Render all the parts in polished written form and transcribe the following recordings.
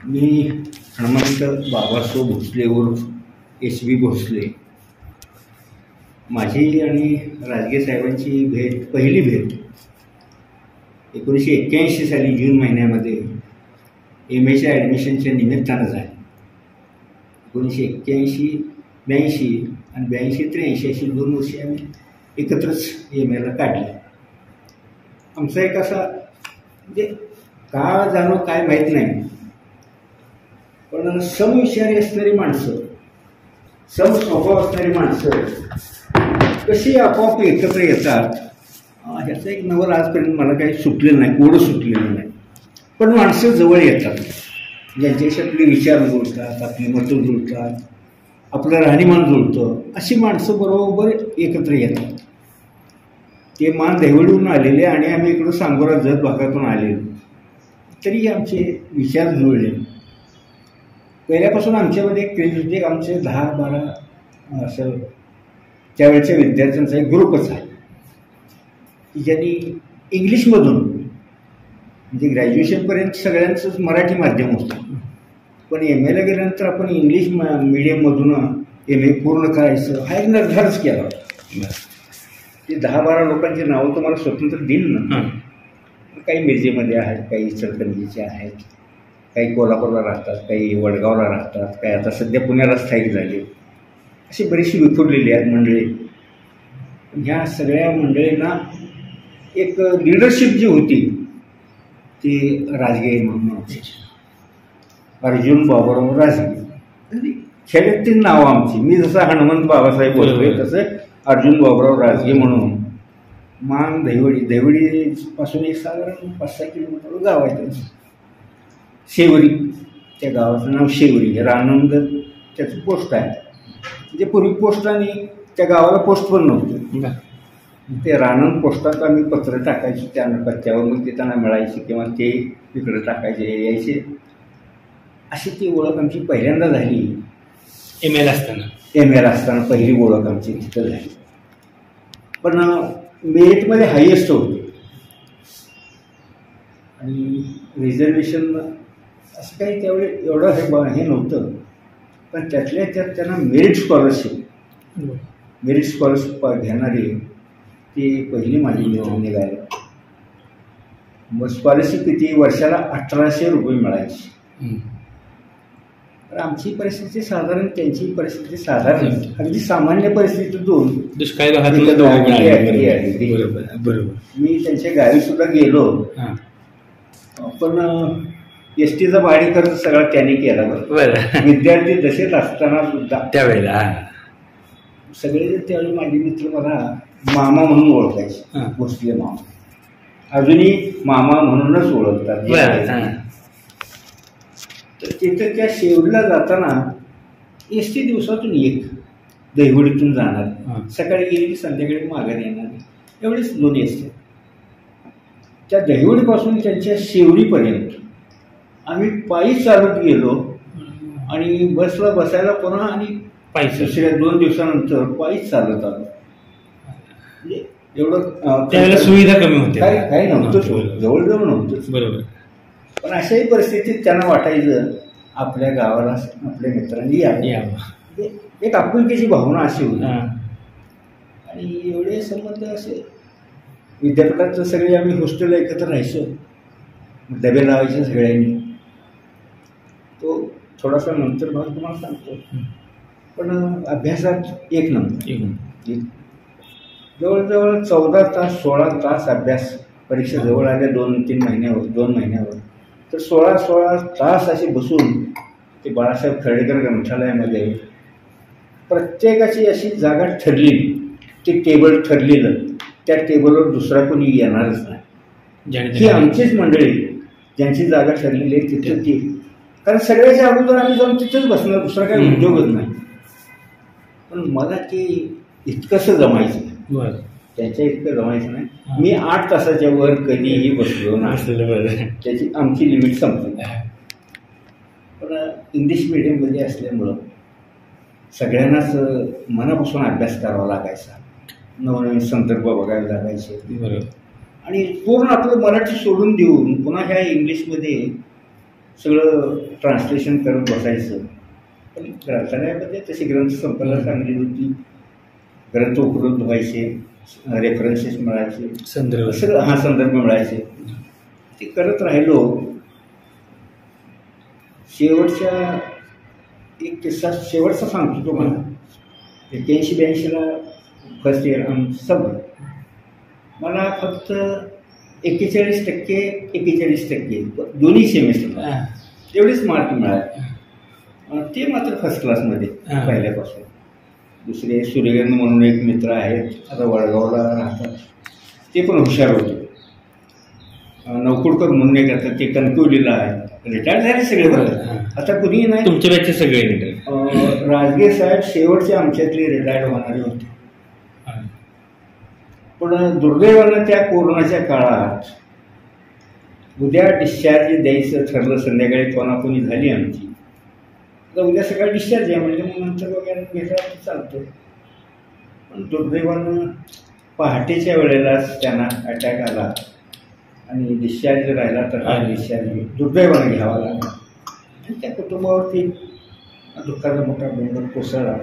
मी हनुमंत बाबासो भोसले उर्फ एस.बी. भोसले. माझी आणि राजगे साहेबांची पहिली भेट 1981 साली जून महिन्यामध्ये एम.एच्या ॲडमिशनच्या निमित्तानं झाली. 1981, 82 आणि 82-83 अशी 2 वर्षे आम्ही एकत्रच एम.एला काढली. आमचा एक असा म्हणजे का जाणं काय माहीत नाही, पण समविचारी असणारी माणसं, समस्वभाव असणारी माणसं कशी आपोआप एकत्र येतात ह्याचं एक नवल आजपर्यंत मला काही सुटलेलं नाही, कोडं सुटलेलं नाही. पण माणसं जवळ येतात, ज्यांच्याशी आपले विचार जुळतात, आपली मतं जुळतात, आपलं राहणीमान जुळतं, अशी माणसं बरोबर एकत्र येतात. ते मान देवळून आलेले आणि आम्ही इकडं सांगोला जत भागातून आलेलो, तरी आमचे विचार जुळले. पहिल्यापासून आमच्यामध्ये एक क्रेज होते, आमचे 10-12 असं त्यावेळच्या विद्यार्थ्यांचा एक ग्रुपच आहे की ज्यांनी इंग्लिशमधून म्हणजे ग्रॅज्युएशनपर्यंत सगळ्यांचंच मराठी माध्यम होतं, पण एम.एला गेल्यानंतर आपण इंग्लिश मीडियममधून एम.ए पूर्ण करायचं हा एक निर्धारच केला होता. ते 10-12 लोकांची नावं तुम्हाला स्वतंत्र दिली ना, काही मिरजेमध्ये आहेत, काही इचलकरंजीचे आहेत, काही कोल्हापूरला राहतात, काही वडगावला राहतात, काही आता सध्या पुण्याला स्थायिक झाले, अशी बरीचशी विखुरलेली आहेत मंडळी. ह्या सगळ्या मंडळींना एक लिडरशिप जी होती ती राजगे म्हणून होती, अर्जुन बाबूराव राजगे. खेड्यातील नाव आमची, मी जसं हनुमंत बाबासाहेब बोलतोय तसं अर्जुन बाबूराव राजगे म्हणून. मान देवडीपासून एक साधारण 5-6 किलोमीटर गाव आहे त्यांचं, शेवरी. त्या गावाचं नाव शेवरी, रानंद त्याचं पोस्ट आहे. म्हणजे पूर्वी पोस्ट आणि त्या गावाला पोस्ट पण नव्हतं, ते रानंद पोस्टात आम्ही पत्र टाकायची त्या पत्त्यावर, मग ते त्यांना मिळायची किंवा ते तिकडे टाकायचे यायचे. अशी ती ओळख आमची पहिल्यांदा झाली एम.एला असताना पहिली ओळख आमची तिथं झाली. पण मेरिटमध्ये हायेस्ट होते आणि रिझर्वेशन असं काही त्यावेळी एवढं हे नव्हतं, पण त्यातल्या त्यात त्यांना मेरिट स्कॉलरशिप घेणारी ती पहिली माझी निघाली. मग स्कॉलरशिप किती वर्षाला 1800 रुपये मिळायची. तर आमची परिस्थिती साधारण, त्यांची परिस्थिती साधारण, अगदी सामान्य परिस्थितीतून दुष्काळी मी त्यांच्या गावी सुद्धा गेलो, पण एस.टीचा भाडे खर्च सगळा त्याने केला. बरं, विद्यार्थी दशेत असताना सुद्धा त्यावेळेला सगळे त्यावेळी माझे मित्र मला मामा म्हणून ओळखायचे, भोसले मामा. अजूनही मामा म्हणूनच ओळखतात. तर तिथं त्या शेवरीला जाताना एस.टी दिवसातून एक दहिवडीतून जाणार, सकाळी गेली की संध्याकाळी माघारी येणार, एवढेच 2 एस.टी. त्या दहिवडीपासून त्यांच्या शेवरीपर्यंत आम्ही पायी चालत गेलो आणि बसला बसायला पुन्हा आणि दुसऱ्या 2 दिवसानंतर पायीच चालत आलो. म्हणजे एवढं त्यावेळेला सुविधा कमी होत्या, काही नव्हतं, जवळजवळ नव्हतं. बरोबर. पण अशाही परिस्थितीत त्यांना वाटायचं आपल्या गावाला आपल्या मित्रांनी यावं, एक आपुलकीची भावना अशी होती. आणि एवढे संबंध असे विद्यापीठात सगळे आम्ही हॉस्टेलला एकत्र राहायचो, डबे लावायचे सगळ्यांनी. तो थोडासा नंतर भाग तुम्हाला सांगतो. पण अभ्यासात 1 नंबर. जवळजवळ 14 तास 16 तास अभ्यास. परीक्षा जवळ आल्या 2 महिन्यावर तर 16 तास असे बसून ते बाळासाहेब खर्डेकर ग्रंथालयामध्ये प्रत्येकाची अशी जागा ठरलेली, ते टेबल ठरलेलं, त्या टेबलवर दुसरा कोणी येणारच नाही. ही आमचीच मंडळी ज्यांची जागा ठरलेली आहे तिथं ती, कारण सगळ्याच्या अगोदर आम्ही जाऊन तिथंच बसणार, दुसरा काही उद्योगच नाही. पण मला ते इतकंसं जमायचं नाही, त्याच्या इतकं जमायचं नाही. मी 8 तासाच्या वर कधीही बसलो नाही, त्याची आमची लिमिट संपली. पण इंग्लिश मिडियममध्ये असल्यामुळं सगळ्यांनाच मनापासून अभ्यास करावा लागायचा, नवनवीन संदर्भ बघायला लागायचे आणि पूर्ण आपलं मराठी सोडून देऊन पुन्हा ह्या इंग्लिशमध्ये सगळं ट्रान्सलेशन करत बसायचं. पण ग्रंथालयामध्ये तशी ग्रंथसंपदा चांगली होती. ग्रंथ उपलब्ध व्हायचे, रेफरन्सेस मिळायचे, संदर्भ सगळं संदर्भ मिळायचे. ते करत राहिलो. शेवटच्या एक किस्सा शेवटचा सांगतो तुम्हाला. 81-82ला फर्स्ट इयर सगळं मला फक्त 41% दोन्ही सेमिस्टरला एवढेच मार्क मिळाले. ते मात्र फर्स्ट क्लासमध्ये पहिल्यापासून. दुसरे सूर्यकांत म्हणून एक मित्र आहेत, आता वडगावला राहतात, ते पण हुशार होते. नवकुडकर म्हणून एक आता ते कणकवलीला आहे, रिटायर झाले सगळे बरं, आता कुणीही नाही. तुमच्या बॅचचे सगळे रिटायर. राजगे साहेब शेवटचे आमच्यातले रिटायर्ड होणारे होते. पण दुर्दैवानं त्या कोरोनाच्या काळात उद्या डिस्चार्ज द्यायचं ठरलं. संध्याकाळी कोणाकोणी झाली आमची, तर उद्या सकाळी डिस्चार्ज आहे म्हणजे मग नंतर वगैरे भेटला चालतं. पण दुर्दैवानं पहाटेच्या वेळेलाच त्यांना अटॅक आला आणि डिस्चार्ज राहिला. तर हा डिस्चार्ज दुर्दैवानं घ्यावा लागला आणि त्या कुटुंबावरती दुःखाचा मोठा डोंगर कोसळला.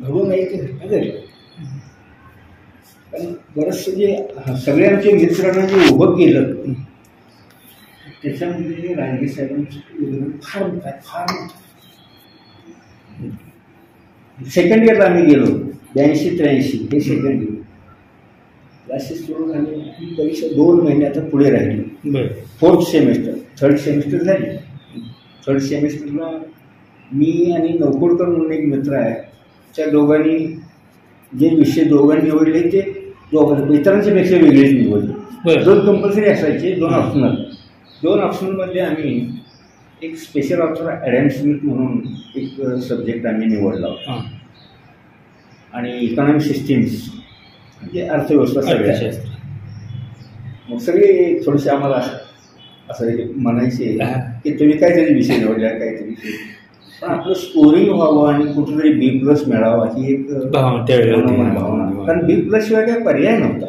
घडून नाही ते घरी. पण बरंचसं जे सगळे आमचे मित्रांना जे उभं केलं त्याच्यामध्ये राजगे साहेबांचं फार मोठा फार मोठा. सेकंड इयरला आम्ही गेलो 82-83 हे सेकंड इयर. क्लासेस सुरू झाले. ही परीक्षा 2 महिने आता पुढे राहिली. फोर्थ सेमिस्टर, थर्ड सेमिस्टर झाली. थर्ड सेमिस्टरला मी आणि नवकुडकर म्हणून एक मित्र आहे, त्या दोघांनी जे विषय दोघांनी निवडले ते इतरांच्या पेक्षा वेगळेच निवडले. 2 कंपल्सरी असायचे, 2 ऑप्शनल. 2 ऑप्शनलमध्ये आम्ही एक स्पेशल ऑथर ॲडम स्मिथ म्हणून एक सब्जेक्ट आम्ही निवडला होता आणि इकॉनॉमिक सिस्टीम्स म्हणजे अर्थव्यवस्था सगळ्या. मग सगळे थोडेसे आम्हाला असं म्हणायचे की तुम्ही काहीतरी विषय निवडला काहीतरी विषय, पण आपलं स्कोरिंग व्हावं आणि कुठेतरी B+ मिळावा ही एक भावना. कारण B+ शिवाय काही पर्याय नव्हता.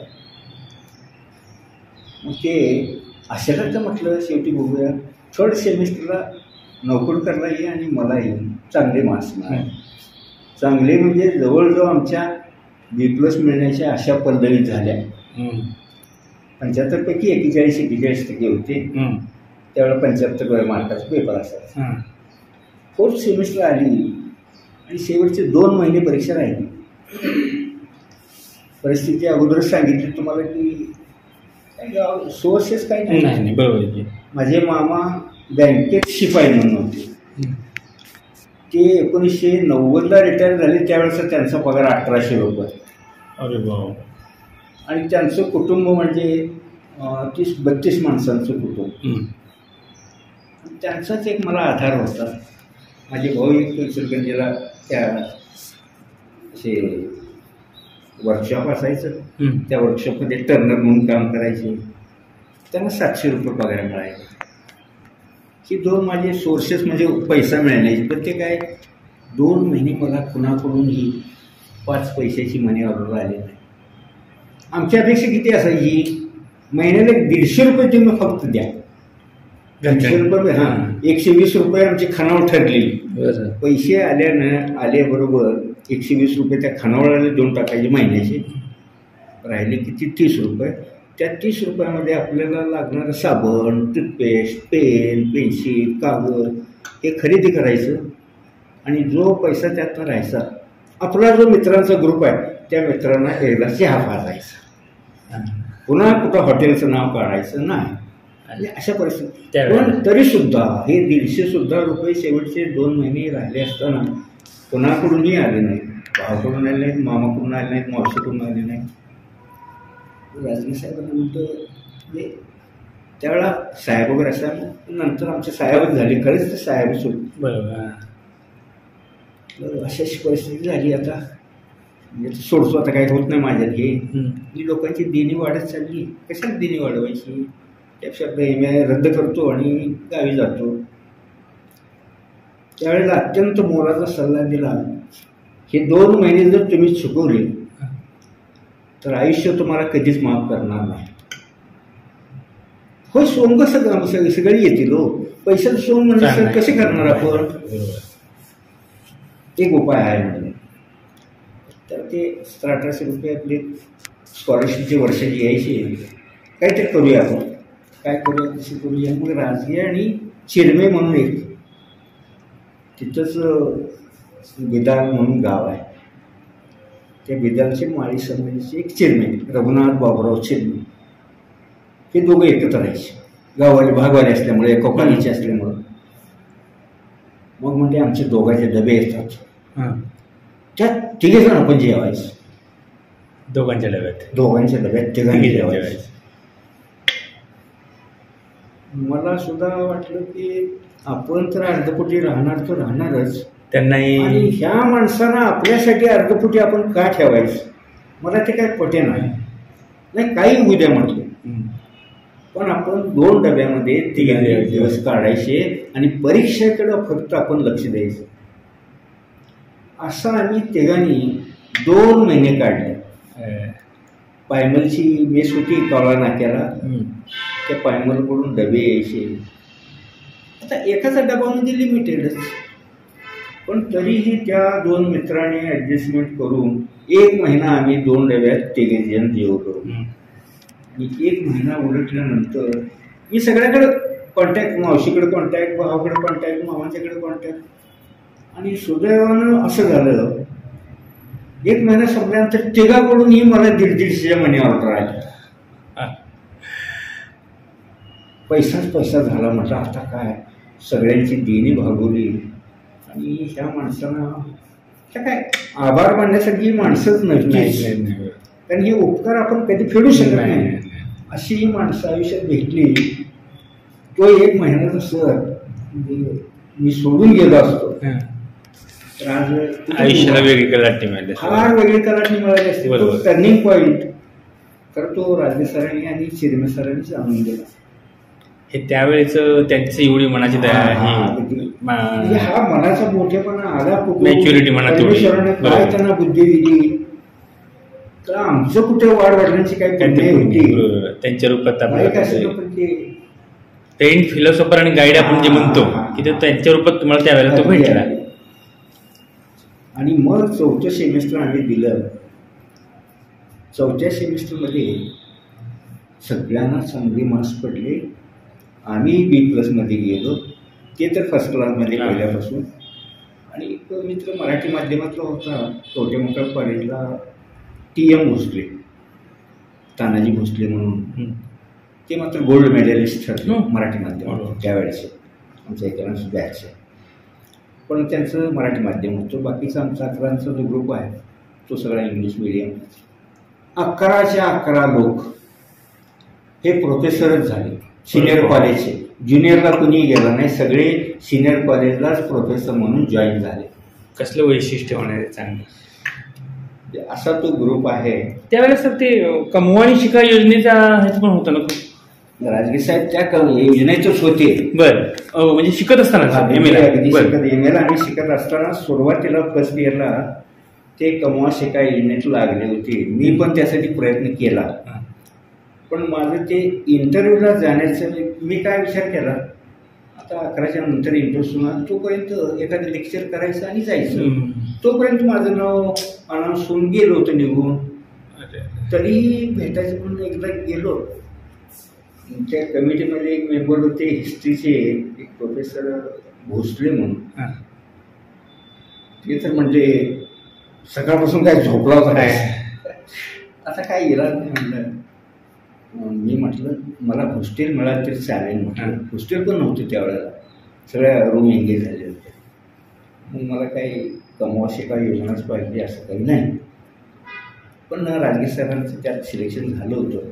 मग ते अशाला तर म्हटलं शेवटी बघूया. थर्ड सेमिस्टरला नवकुडकरलाही आणि मलाही चांगले मार्क्स मिळाले. चांगले म्हणजे जवळजवळ आमच्या B+ मिळण्याच्या अशा पद्धती झाल्या. 75 पैकी 41-42% होते. त्यावेळेला 75 मार्काचा पेपर असायचा. फोर्थ सेमिस्टर आली आणि शेवटचे 2 महिने परीक्षा राहिली. परिस्थिती अगोदरच सांगितली तुम्हाला की सोर्सेस काही नाही. बरोबर. माझे मामा बँकेत शिपाई म्हणून होते. ते 1990ला रिटायर झाले. त्यावेळेस त्यांचा पगार 1800 रुपये. अरे बाबा. आणि त्यांचं कुटुंब म्हणजे 30-32 माणसांचं कुटुंब. त्यांचाच एक मला आधार होता. माझे भाऊ एक इचलकरंजीला त्या असे वर्कशॉप असायचं, त्या वर्कशॉपमध्ये टर्नर म्हणून काम करायचे. त्यांना 700 रुपये पगार मिळायचे. ही 2 माझे सोर्सेस म्हणजे पैसा मिळण्याचे. पण ते काय 2 महिने मला कुणाकडूनही 5 पैशाची मनी ऑर्डर आली नाही. आमची अपेक्षा किती असायची, महिन्याला 150 रुपये तुम्ही फक्त द्या. 150 रुपये 120 रुपये आमची खानावळ ठरली. पैसे आल्याबरोबर 120 रुपये त्या खानावळाला देऊन टाकायचे महिन्याचे. राहिले किती 30 रुपये. त्या 30 रुपयामध्ये आपल्याला लागणारं साबण, टूथपेस्ट, पेन, पेन्सिल, कागद हे खरेदी करायचं. आणि जो पैसा त्यातनं राहायचा, आपला जो मित्रांचा ग्रुप आहे त्या मित्रांना एकदा चहा पाजायचा. पुन्हा कुठं हॉटेलचं नाव काढायचं नाही. अशा परिस्थिती. पण तरीसुद्धा हे 150 रुपये शेवटचे 2 महिने राहिले असताना कोणाकडूनही आले नाहीत. भावाकडून आले नाहीत, मामाकडून आले नाहीत, मावशीकडून आले नाहीत. राजगे साहेबांना म्हणतो म्हणजे त्यावेळेला साहेब वगैरे असतात. नंतर आमचे साहेबच झाले. खरेच ते साहेबच होते. बरोबर. अशाच परिस्थिती झाली. आता म्हणजे सोडतो, आता काही होत नाही माझ्यात. ही लोकांची देणी वाढत चालली. कशाला देणी वाढवायची. त्यापेक्षा MA रद्द करतो आणि गावी जातो. त्यावेळेला अत्यंत मोलाचा सल्ला दिला, हे 2 महिने जर तुम्ही चुकवले तर आयुष्य तुम्हाला कधीच माफ करणार नाही. होय सोंग सगळी येतील हो. पैशाचं सोंग म्हणजे सर कसे करणार आपण. बरोबर. एक उपाय आहे म्हणजे तर ते 1800 आपले स्कॉलरशिपचे वर्षाची यायची काहीतरी करूया आपण. काय करूया कसे करूया. मग राजगीर आणि चिरमे म्हणून एक तिथंच बिदाल म्हणून गाव आहे. त्या बिदालचे माळी समाजाचे एक चिरमे रघुनाथ बाबुराव चिरमे हे दोघं एकत्र राहायचे. गाववाले भागवाले असल्यामुळे कोकणीचे असल्यामुळं. मग म्हणजे आमचे दोघांचे डबे येतात. त्यात तिघेजण आपण जेवायचं. दोघांच्या डब्यात तिघांनी जेवायचं. मला सुद्धा वाटलं की आपण तर अर्धपोटी राहणार तर राहणारच. त्यांनाही आणि ह्या माणसांना आपल्यासाठी अर्धपोटी आपण का ठेवायचं. मला ते काय पटे नाही काही होऊ द्या म्हटलं. पण आपण 2 डब्यामध्ये तिघांनी दिवस काढायचे आणि परीक्षेकडं फक्त आपण लक्ष द्यायचं. असं आम्ही तिघांनी 2 महिने काढले. पायमलची मेस होती कावळा नाक्याला. त्या पायमलकडून डबे यायचे. आता एकाचा डबा म्हणजे लिमिटेडच. पण तरीही त्या 2 मित्रांनी ॲडजस्टमेंट करून 1 महिना आम्ही 2 डब्यात तिघेजण जेवलो. आणि 1 महिना उलटल्यानंतर मी सगळ्याकडं कॉन्टॅक्ट, मावशीकडे कॉन्टॅक्ट, भावाकडे कॉन्टॅक्ट, मामाच्याकडे कॉन्टॅक्ट. आणि सुदैवानं असं झालं 1 महिना संपल्यानंतर तिघाकडूनही मला 150-150च्या मनी ऑर्डर आली. पैसा झाला. म्हटलं आता काय सगळ्यांची देणी भागवली. आणि ह्या माणसांना त्या काय आभार मानण्यासाठी ही माणसंच नव्हती. कारण हे उपकार आपण कधी फेडू शकत नाही. अशी ही माणसं आयुष्यात भेटली. तो 1 महिन्याचा सर म्हणजे मी सोडून गेलो असतो तर आज आयुष्याला वेगळी कलाटणी मिळाली. फार वेगळी कलाटणी मिळाली असते. तो टर्निंग पॉईंट तर तो राजे सरांनी आणि चिरमे सरांनीच आणून दिला. हे त्यावेळेच त्यांची एवढी मनाची दया म्हणजे हा मनाचा मोठेपणा आला मॅच्युरिटी म्हणा परमेश्वराने काय त्यांना बुद्धी दिली. तर आमचं कुठे वाढ वाढण्याची काही पुण्य होती त्यांच्या रूपात. पण ते फिलॉसॉफर आणि गाईड आपण जे म्हणतो की ते त्यांच्या रूपात तुम्हाला त्यावेळेला तो भेटला. आणि मग 4थं सेमिस्टर आम्ही दिलं. 4थ्या सेमिस्टरमध्ये सगळ्यांना चांगले मार्क्स पडले. आम्ही B+मध्ये गेलो. ते तर फर्स्ट क्लासमध्ये पहिल्यापासून. आणि एक मित्र मराठी माध्यमातला होता कवठेमहांकाळ कॉलेजला TM भोसले, तानाजी भोसले म्हणून. ते मात्र गोल्ड मेडलिस्ट ठरले मराठी माध्यमात त्यावेळेस. आमच्या एकांश बॅच आहे. पण त्यांचं मराठी माध्यम होतं. बाकीचा आमचा 11चा जो ग्रुप आहे तो सगळा इंग्लिश मिडियम. 11च्या 11 लोक हे प्रोफेसरच झाले सिनियर कॉलेजचे. ज्युनियरला कुणी गेला नाही. सगळे सिनियर कॉलेजलाच प्रोफेसर म्हणून जॉईन झाले. कसलं वैशिष्ट्य होणार चांगलं असा तो ग्रुप आहे. त्यावेळेस सर ते कमवा आणि शिका योजनेचा ह्याच पण होतं ना राजगीर साहेब त्या योजनेतच होते. बरं म्हणजे शिकत असताना एम आणि शिकत असताना सुरुवातीला फर्स्ट इयरला ते कमवा शिका योजनेत लागले होते. मी पण त्यासाठी प्रयत्न केला. पण माझं ते इंटरव्ह्यूला जाण्याचं मी काय विचार केला आता 11च्या नंतर इंटरेस्ट होणार तोपर्यंत एखादं लेक्चर करायचं आणि जायचं. तोपर्यंत माझं नाव अनाऊन्स होऊन गेलो होतं निघून. तरी भेटायचं म्हणून एकदा गेलो. त्या कमिटीमध्ये एक मेंबर होते हिस्ट्रीचे एक प्रोफेसर भोसले म्हणून. ते तर म्हणजे सकाळपासून काय झोपला होता काय आता काय इलाज नाही म्हणलं. मी म्हटलं मला हॉस्टेल मिळालं तरी चालेल म्हटलं. हॉस्टेल पण नव्हतं त्यावेळेला. सगळ्या रूम एंगेज झाले होते. मग मला काही कमवा शिका योजनाच पाहिजे असं काही नाही. पण राजगीर सरांचं त्यात सिलेक्शन झालं होतं.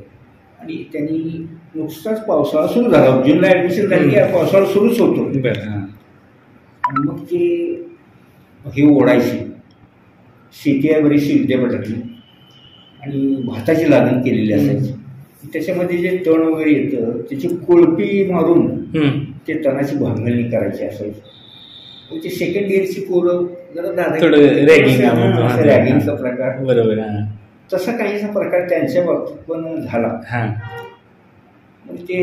आणि त्यांनी नुकताच पावसाळा सुरू झाला. जूनला ॲडमिशन झाली की पावसाळा सुरूच होतो. आणि मग ते हे ओढायची शेती आहे बरीचशी विद्यापीठातली आणि भाताची लागण केलेली असायची. त्याच्यामध्ये जे तण वगैरे येतं त्याची कोळपी मारून ते तणाची भांगलणी करायची असायची. ते सेकंड इयरची पोरं जरा रॅगिंगचा प्रकार बरोबर तसा काहीसा प्रकार त्यांच्या बाबतीत पण झाला. हां मग ते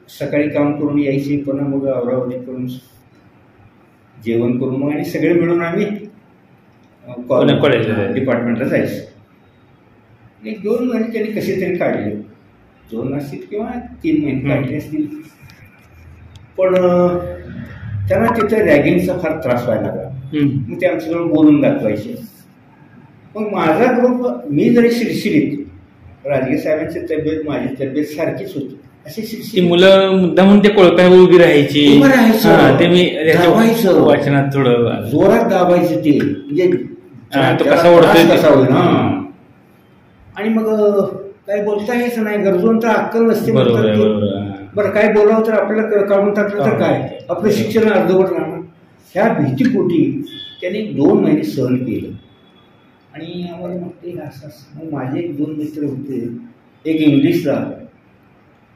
सकाळी काम करून यायचे, पुन्हा मग आवरावरी करून जेवण करून मग आणि सगळे मिळून आम्ही कॉलेजला डिपार्टमेंटला जायचं. 1-2 महिने त्यांनी कसे तरी काढले, 2 असतील किंवा 3 महिने काढले असतील. पण त्यांना तिथं रॅगिंगचा फार त्रास व्हायला लागला. मग ते आमच्याजवळ बोलून दाखवायचे. मग माझा ग्रुप, मी जरी शिरशिरीत, राजगे साहेबांची तब्येत माझी तब्येत सारखीच होती, अशी ती शिरशिरी मुलं मुद्दा म्हणून ते कोळप्यावर उभी राहायची. ते मी दाबायचं, वाचनात थोडं जोरात दाबायचं ते, म्हणजे तो कसा ओढतोय कसा होईल ना. आणि मग काय बोलता यायचं नाही, गरजून तर अक्कल नसते. बरं काय बोलावं तर आपल्याला काढून टाकलं तर काय, आपलं शिक्षण अर्धवट राहणार. ह्या भीतीपोटी त्यांनी 2 महिने सहन केलं. आणि आम्हाला म्हटलं असं. मग माझे 1-2 मित्र होते. एक इंग्लिशचा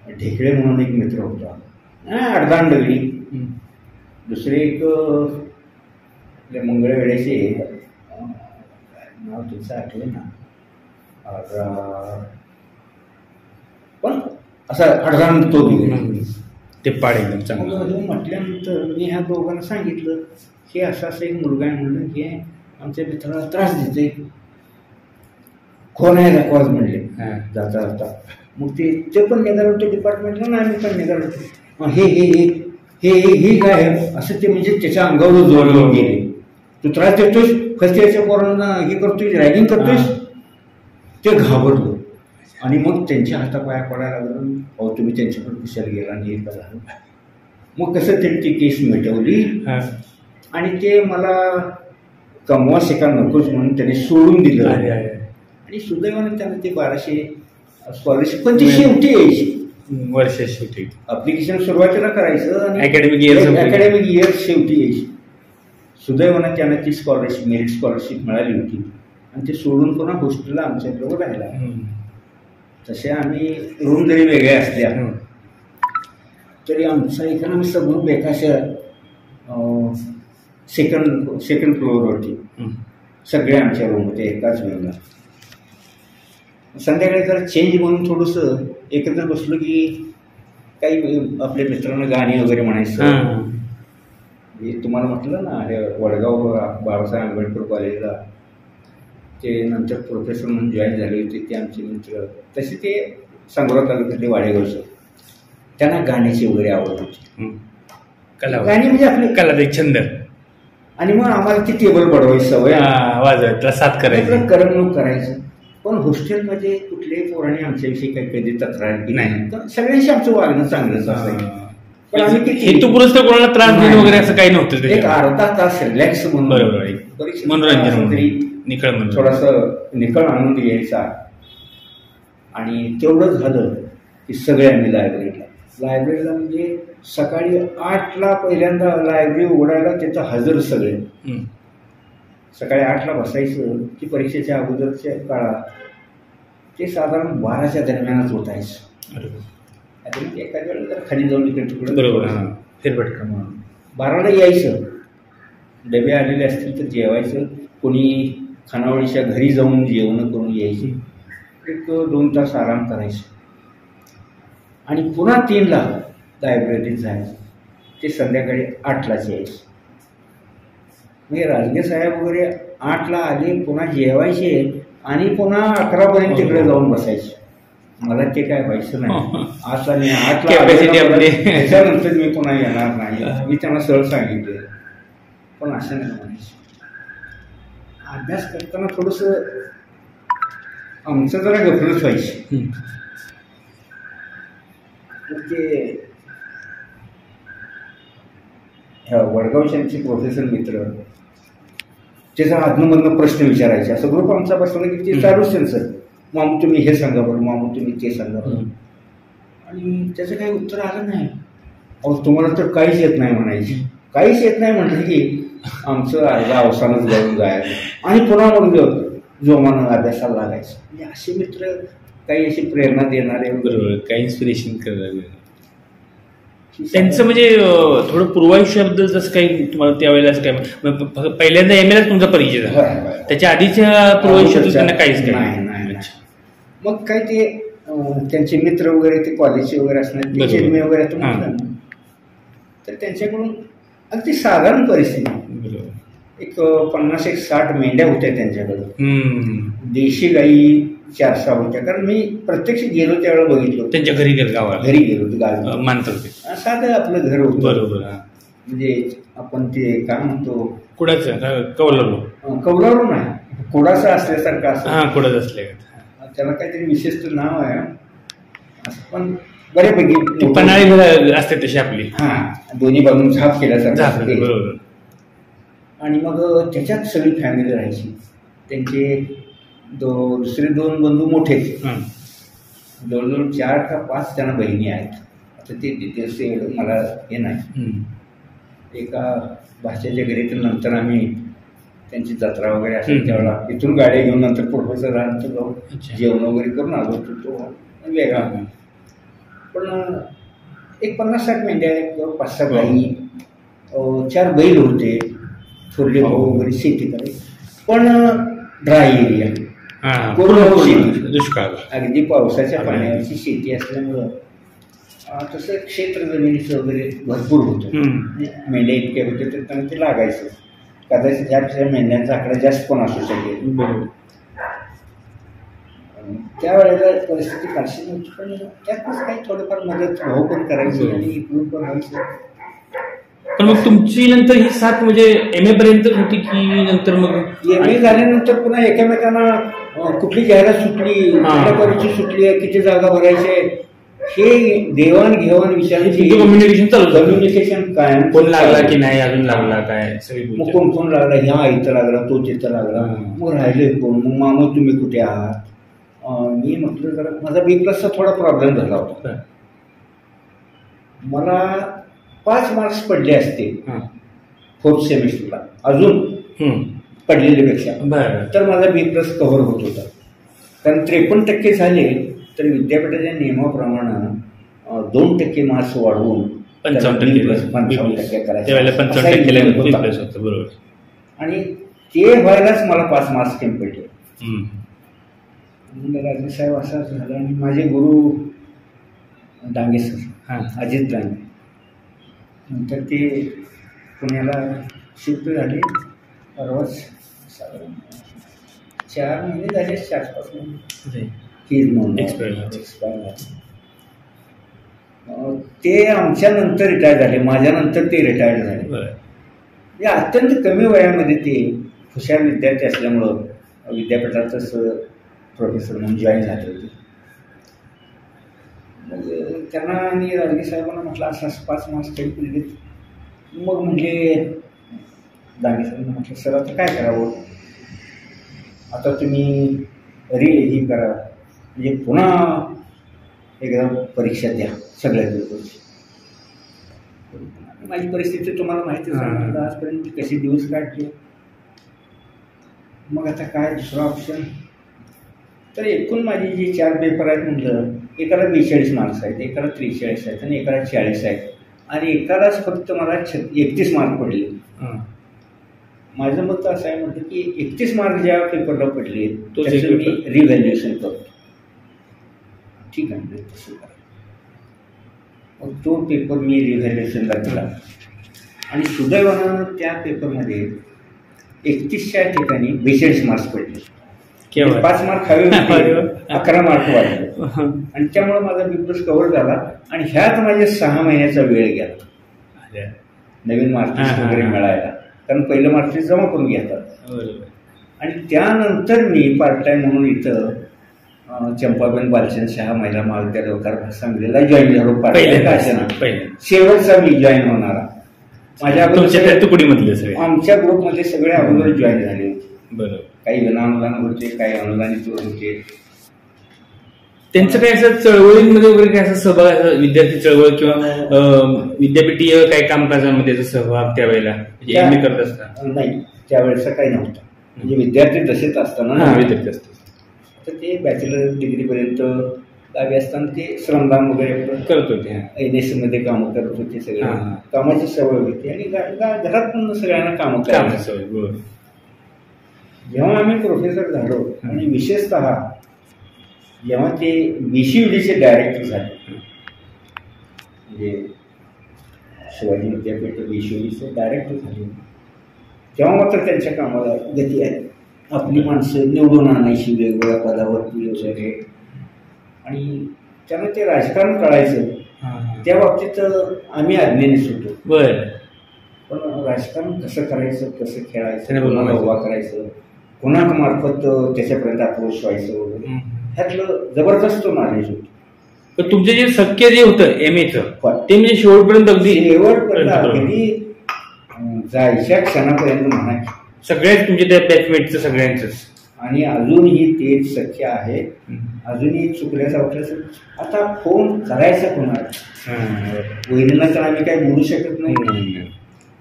ढेकळे म्हणून एक मित्र होता, अर्धांडगडी. दुसरे एक मंगळवेड्याचे, नाव तुमचं आठवलं ना, पण असा अडधान तो ते पाड एकदम चांगलं. म्हटल्यानंतर मी ह्या दोघांना सांगितलं की असं असं एक मुलगा आहे म्हणलं, हे आमच्या मित्राला त्रास देते, कोण आहे दाखवाच म्हणले जाता जाता. मग ते पण निघालं होतं डिपार्टमेंटला ना, आम्ही पण निघालो होतो. हे हे हे हे हे काय असं ते म्हणजे त्याच्या अंगावर जोर घेऊन गेले. तू त्रास देतोस, फर्स्ट इयरच्या पोरांना हे करतोय, रॅगिंग करतोयस. ते घाबरलो आणि मग त्यांच्या हातापाया पडायला लागलं. अहो तुम्ही त्यांच्याकडे कुशाला गेला आणि हे झालं. मग कसं त्यांनी ती केस मिटवली आणि ते मला कमवा शिका नकोच म्हणून त्यांनी सोडून दिलं. आणि सुदैवाने त्यांना ते 1200 स्कॉलरशिप, पण ती शेवटी यायची वर्ष शेवटी. अप्लिकेशन सुरुवातीला करायचं आणि अकॅडमिक इयर शेवटी यायची. सुदैवाने त्यांना ती स्कॉलरशिप, मेरिट स्कॉलरशिप मिळाली होती आणि ते सोडून पुन्हा हॉस्टेलला आमच्याबरोबर राहिला. तसे आम्ही रूम जरी वेगळ्या असल्या तरी आमचा इकॉनॉमिक्सचा ग्रुप एकाशा सेकंड फ्लोअरवरती सगळे आमच्या रूम होते एकाच वेळेला. संध्याकाळी जर चेंज म्हणून थोडंसं एकत्र बसलो की काही आपल्या मित्रांना गाणी वगैरे म्हणायचं. तुम्हाला म्हटलं ना, हे वडगाव बाबासाहेब आंबेडकर कॉलेजला ते नंतर प्रोफेसर म्हणून जॉईन झाले होते ते आमचे मित्र. तसे ते सांगोला तालुक्यातले वाडेगावचे, त्यांना गाण्याची वगैरे आवड होती. गाणी म्हणजे आपली कला, छंद. आणि मग आम्हाला ती टेबल पडवायची सवय, वाजवायला साथ करायचं, करमणूक करायचं. पण हॉस्टेलमध्ये कुठल्याही पोराने आमच्याविषयी काही कधी तक्रार केली नाही. सगळ्यांशी आमचं वागणं चांगलंच असायचं. पण आम्ही हेतुपुरस्तर कोणाला त्रास देणं वगैरे असं काही नव्हतं. एक अर्धा तास रिलॅक्स म्हणून, बरोबर, मनोरंजन तरी निखळ थोडासा निखळ आनंद यायचा. आणि तेवढंच झालं की सगळे आम्ही लायब्ररीला म्हणजे सकाळी 8ला पहिल्यांदा लायब्ररी उघडायला तिथं हजर सगळे. सकाळी 8ला बसायचं की परीक्षेच्या अगोदरच्या काळात ते साधारण 12च्या दरम्यानच होतायचं. एखाद्या वेळेला जर खाली जाऊन इकडे तिकडे बरोबर फेरफटका म्हणून 12ला यायचं. डबे आलेले असतील तर जेवायचं, कोणी खानावळीच्या घरी जाऊन जेवण करून यायची. 1-2 तास आराम करायचं आणि पुन्हा 3ला लायब्ररीत जायचं. ते संध्याकाळी 8लाच यायचं. म्हणजे राजगे साहेब वगैरे 8ला आले, पुन्हा जेवायचे आणि पुन्हा 11पर्यंत तिकडे जाऊन बसायचे. मला ते काय व्हायचं नाही. आता मी 8ला त्याच्यानंतर मी पुन्हा येणार नाही, मी त्यांना सरळ सांगितलं. पण असं नाही म्हणायचं. अभ्यास करताना थोडंसं आमचं जरा गफलत व्हायची. ते वडगावचे आमचे प्रोफेसर मित्र त्याचा अधनमधनं प्रश्न विचारायचे. असं ग्रुप आमचा बसवला की ते चालूच त्यांचं, मामू तुम्ही हे सांगा बरं, मामू तुम्ही ते सांगा बरं. आणि त्याचं काही उत्तर आलं नाही. अहो तुम्हाला तर काहीच येत नाही म्हणायची. काहीच येत नाही म्हटलं की आमचं अर्धा अवसानच जाऊन जायचं आणि पुन्हा मग जोमानं अभ्यासाला लागायचं. म्हणजे असे मित्र काही अशी प्रेरणा देणारे, बरोबर, काही इन्स्पिरेशन करणारे. त्यांचं म्हणजे थोडं पूर्वायुष्याबद्दल जसं काही तुम्हाला त्यावेळेला असं काय पहिल्यांदा एमएला तुमचा परिचय झाला, त्याच्या आधीच्या पूर्वायुष्यात त्यांना काहीच नाही. मग काय ते त्यांचे मित्र वगैरे ते कॉलेजचे वगैरे असणार बरोबर. चिन्मे वगैरे आता हां. म्हटलं ना, तर त्यांच्याकडून अगदी साधारण परिस्थिती बरोबर. एक 50-60 मेंढ्या होत्या त्यांच्याकडे. हम्म. देशी गाई 4-6 होत्या, कारण मी प्रत्यक्ष गेलो त्यावेळेला बघितलं होतं. त्यांच्या घरी गेलं गावाला घरी गेलो होतो गावी. मानतात ते. साधं आपलं घर होतं. बरोबर. हा. म्हणजे आपण ते काय म्हणतो कुडाचं कौलारू. कौलारू नाही, कोडाचं असल्यासारखं असं. हा कुडाच असले. त्याला काहीतरी विशिष्ट नाव आहे असं, पण बऱ्यापैकी पन्हाळी घरं असते तशी आपली. हा, दोन्ही बाजून झाप केल्यासारखं असं ते. बरोबर. आणि मग त्याच्यात सगळी फॅमिली राहायची. त्यांचे दुसरे 2 बंधू मोठेच, हं. जवळजवळ 4 का 5 त्यांना बहिणी आहेत. आता ते डिटेल्स एवढं मला हे नाही. हं. एका भाच्याच्या घरी तर नंतर आम्ही त्यांची जत्रा वगैरे असेल हं. त्यावेळेला इथून गाड्या घेऊन नंतर प्रोफेसर नंतर जाऊन अच्छा. जेवण वगैरे करून आलो होतो. तो वेगळा. पण एक 50-60 मेंढ्या आहेत, 5-6 गाई, 4 बैल होते, थोरले भाऊ वगैरे शेती करायची. पण ड्राय एरिया, हा. पूर्ण शेती. दुष्काळ. अगदी पावसाच्या पाण्यावरची शेती असल्यामुळं तसं क्षेत्र जमिनीचं वगैरे भरपूर होतं. हं. मेंढ्या इतक्या होते तर त्यांना ते लागायचं. कदाचित त्यापेक्षा मेंढ्यांचा आकडा जास्त पण असू शकेल. बरोबर. त्यावेळेला परिस्थिती फारशी नव्हती, पण त्यातच काही थोडंफार मदत भाऊ पण करायची आणि इकडून पण व्हायचं. पण मग तुमची नंतर ही साथ म्हणजे MA पर्यंत होती की नंतर मग MA झाल्यानंतर पुन्हा एकमेकांना कुठली जाहिरात सुटली, कुठल्या कॉलेजची सुटली आहे, किती जागा भरायची आहे, हे देवाणघेवाण विचारायची. कम्युनिकेशन चालू झालं. कम्युनिकेशन कायम. कोण लागला की नाही, अजून लागला काय, सगळी मग गोष्ट. कोण लागला, ह्या इथं लागला, तो तिथं लागला. मग राहिले कोण, मग मामा तुम्ही कुठे आहात. मी म्हटलं जरा माझा B+चा थोडा प्रॉब्लेम झाला होता. हं. मला 5 मार्क्स पडले असते हं. 4th सेमिस्टरला अजून हं. पडलेल्यापेक्षा, बरं. तर माझा B+ कव्हर होत होता. कारण 53% झाले तर विद्यापीठाच्या नियमाप्रमाणे 2% मार्क्स वाढवून 55% करायचं. त्यावेळेला 55% होता. होतं. बरोबर. आणि ते व्हायलाच मला 5 मार्क्स कमी पडले. हं. राजे साहेब असं झालं. आणि माझे गुरु डांगे सर, हां. अजित डांगे, नंतर ते पुण्याला शिफ्ट झाले. परवाच साधारण 4 महिने झाले, 4-5 महिने फीज नोंद एक्सपायर झाली. ते आमच्या नंतर रिटायर झाले, माझ्यानंतर ते रिटायर्ड झाले. म्हणजे अत्यंत कमी वयामध्ये ते हुशार विद्यार्थी असल्यामुळं विद्यापीठातच प्रोफेसर म्हणून जॉईन झाले होते. मग त्यांना आणि राजगे साहेबांना म्हटलं असं 5 मार्क्स कमी पडले. मग म्हणजे डांगे साहेबांना म्हटलं सर आता काय करावं, आता तुम्ही ही करा, म्हणजे पुन्हा एकदा परीक्षा द्या सगळ्या पेपरची. माझी परिस्थिती तुम्हाला माहितीच आहे, आजपर्यंत कसे दिवस काढले. मग आता काय दुसरा ऑप्शन, तर एकूण माझी जी 4 पेपर आहेत म्हटलं, एकाला 42 मार्क्स आहेत, एकाला 43 आहेत आणि एकाला 40 आहेत. आणि एकालाच फक्त मला 31 मार्क पडले. माझं मत असं आहे म्हटलं की 31 मार्क ज्या पेपरला पडले त्याचं मी रिव्हॅल्युएशन करतो. ठीक आहे, तसं करा. मग तो पेपर मी रिव्हॅल्युएशनला दिला आणि सुदैवानं त्या पेपरमध्ये 31च्या ठिकाणी 42 मार्क्स पडले. 5 मार्क हवे होते, 11 मार्क वाढले. आणि त्यामुळे माझा B+ कव्हर झाला. आणि ह्यात माझे 6 महिन्याचा वेळ गेला नवीन मार्क्स वगैरे मिळायला, कारण पहिलं मार्क्स जमा करून घेतात. आणि त्यानंतर मी पार्ट टाइम म्हणून इथं चंपाबेन बालचंद शाह महिला महाविद्यालय सांगलीला जॉईन झालो. पार्ट टाइम शेवटचा मी जॉईन होणारा. माझ्या तुकडीमधले सगळे आमच्या ग्रुपमध्ये सगळे अगोदर जॉईन झाले होते. बरोबर. काही विनाअनुदान होते, काही अनुदानित होते. त्यांचं काय असं चळवळींमध्ये वगैरे काय असं सहभाग, विद्यार्थी चळवळ किंवा विद्यापीठीय काही कामकाजामध्ये सहभाग त्यावेळेला MA करत असता? नाही, त्यावेळेचा काही नव्हता. म्हणजे विद्यार्थी दशेत असताना विद्यार्थी असतात तर ते बॅचलर डिग्रीपर्यंत गावी असताना ते श्रमदान वगैरे करत होते. NSC मध्ये कामं करत होते. सगळे कामाची सवय होती आणि घरात पण सगळ्यांना कामं करायची सवय. जेव्हा आम्ही प्रोफेसर झालो आणि विशेषतः जेव्हा ते BCUDचे डायरेक्टर झाले, म्हणजे शिवाजी विद्यापीठ BCUDचे डायरेक्टर झाले, तेव्हा मात्र त्यांच्या कामाला गती आहे. आपली माणसं निवडून आणायची वेगवेगळ्या पदावरती वगैरे, आणि त्यांना ते राजकारण कळायचं. त्या बाबतीत आम्ही अज्ञानीच होतो. बरं. पण राजकारण कसं करायचं, कसं खेळायचं, कोणाला उभा करायचं, कोणामार्फत त्याच्यापर्यंत अप्रोच व्हायचं वगैरे, ह्यातलं जबरदस्त नॉलेज होतं. पण तुमचे जे शक्य जे होतं MAचं ते म्हणजे शेवटपर्यंत अगदी जायच्या क्षणापर्यंत म्हणायचं सगळ्याच तुमच्या त्या बॅचमेटचं सगळ्यांचंच. आणि अजूनही तेच शक्य आहे. अजूनही चुकल्याचा वाटलं. आता फोन करायचा कोणाला, वहिनीला तर आम्ही काही बोलू शकत नाही.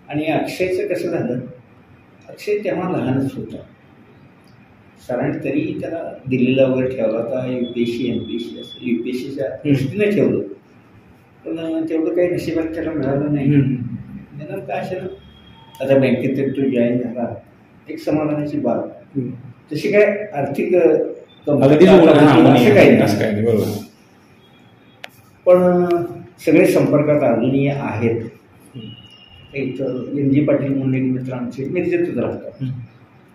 आणि अक्षयचं कसं झालं, अक्षय तेव्हा लहानच होता. सरांनी तरी त्याला दिल्लीला वगैरे ठेवला होता, UPSC MPSC असं UPSCच्या दृष्टीने ठेवलं, पण तेवढं काही नशिबात त्याला मिळालं नाही. त्यानं काय असेल, आता बँकेत तर तो जॉईन झाला, एक समाधानाची बाब. तशी काय आर्थिक असं काही नाही, पण सगळे संपर्कात अजूनही आहेत. इथं MG पाटील म्हणून एक मित्र आमचे मिरजेतच राहतात,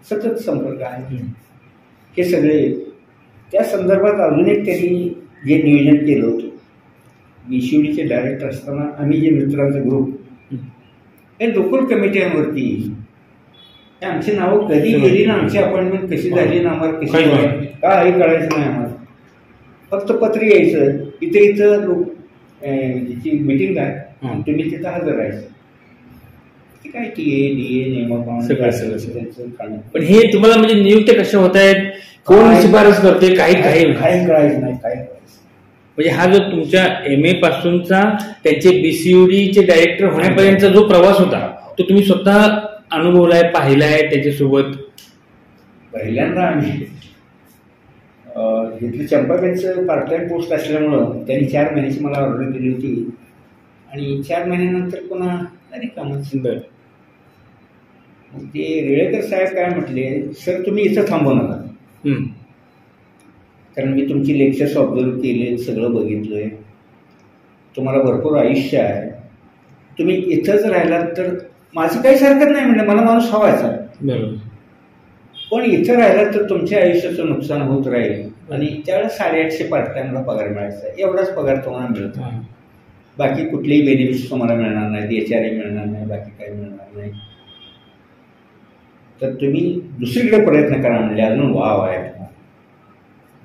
सतत संपर्क आहे. हे सगळे त्या संदर्भात अजून एक त्यांनी जे नियोजन केलं होतं, BCUDचे डायरेक्टर असताना आम्ही जे मित्रांचा ग्रुप, हे लोकल कमिट्यांवरती आमची नावं कधी गेली ना, आमची अपॉइंटमेंट कशी झाली ना, आम्हाला कशी काही कळायचं नाही. आम्हाला फक्त पत्र यायचं, इथं लोक जी मिटिंग आहे तुम्ही तिथं हजर राहायचं. काय TA DA नेमक. पण हे तुम्हाला म्हणजे नियुक्त कशा होत आहेत, कोण शिफारस करते, काही कळायचं नाही, काय म्हणजे हा जो तुमच्या MA पासूनचा त्यांचे BCUDचे डायरेक्टर होण्यापर्यंतचा जो प्रवास होता, तो तुम्ही स्वतः अनुभवलाय, पाहिलाय त्याच्यासोबत? पहिल्यांदा आम्ही इथली चंपाबेनचं पार्ट टाइम पोस्ट असल्यामुळं त्यांनी 4 महिन्याची मला ऑर्डर दिली होती, आणि 4 महिन्यानंतर पुन्हा नाही कामच. मग ते रेळेकर साहेब काय म्हटले, सर तुम्ही इथं थांबू नका, कारण मी तुमची लेक्चर्स ऑब्झर्व केले, सगळं बघितलंय, तुम्हाला भरपूर आयुष्य आहे, तुम्ही इथंच राहिलात तर माझं काही हरकत नाही. म्हणलं मला माणूस हवायचा, पण इथं राहिलात तर तुमच्या आयुष्याचं नुकसान होत राहील, आणि त्यावेळेस 850 पार्ट टाइमला पगार मिळायचा, एवढाच पगार तुम्हाला मिळतो, बाकी कुठलेही बेनिफिट्स तुम्हाला मिळणार नाहीत, HRA मिळणार नाही, बाकी काही मिळणार नाही, तर तुम्ही दुसरीकडे प्रयत्न करा म्हणले. अजून वाव आहे.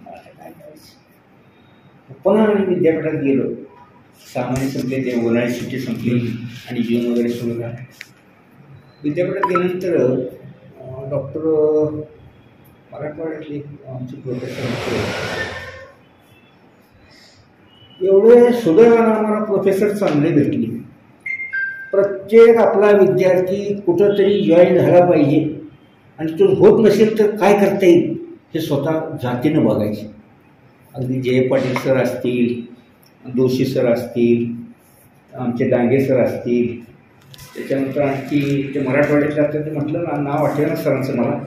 काय करायचं, पुन्हा आम्ही विद्यापीठात गेलो. 6 महिने संपले, ते उन्हाळी सुट्टी संपली आणि जून वगैरे सुरू झाला. विद्यापीठात गेल्यानंतर डॉक्टर मराठवाड्यातले आमचे प्रोफेसर होते, एवढे सुदैवानं आम्हाला प्रोफेसर चांगले भेटले. प्रत्येक आपला विद्यार्थी कुठंतरी जॉईन झाला पाहिजे, आणि तो होत नसेल तर काय करता येईल हे स्वतः जातीनं बघायचे. अगदी जय पाटील सर असतील, दोशी सर असतील, आमचे डांगे सर असतील, त्याच्यानंतर आणखी ते मराठवाड्यात जातात, ते म्हटलं ना नाव आठवे ना सरांचं मला,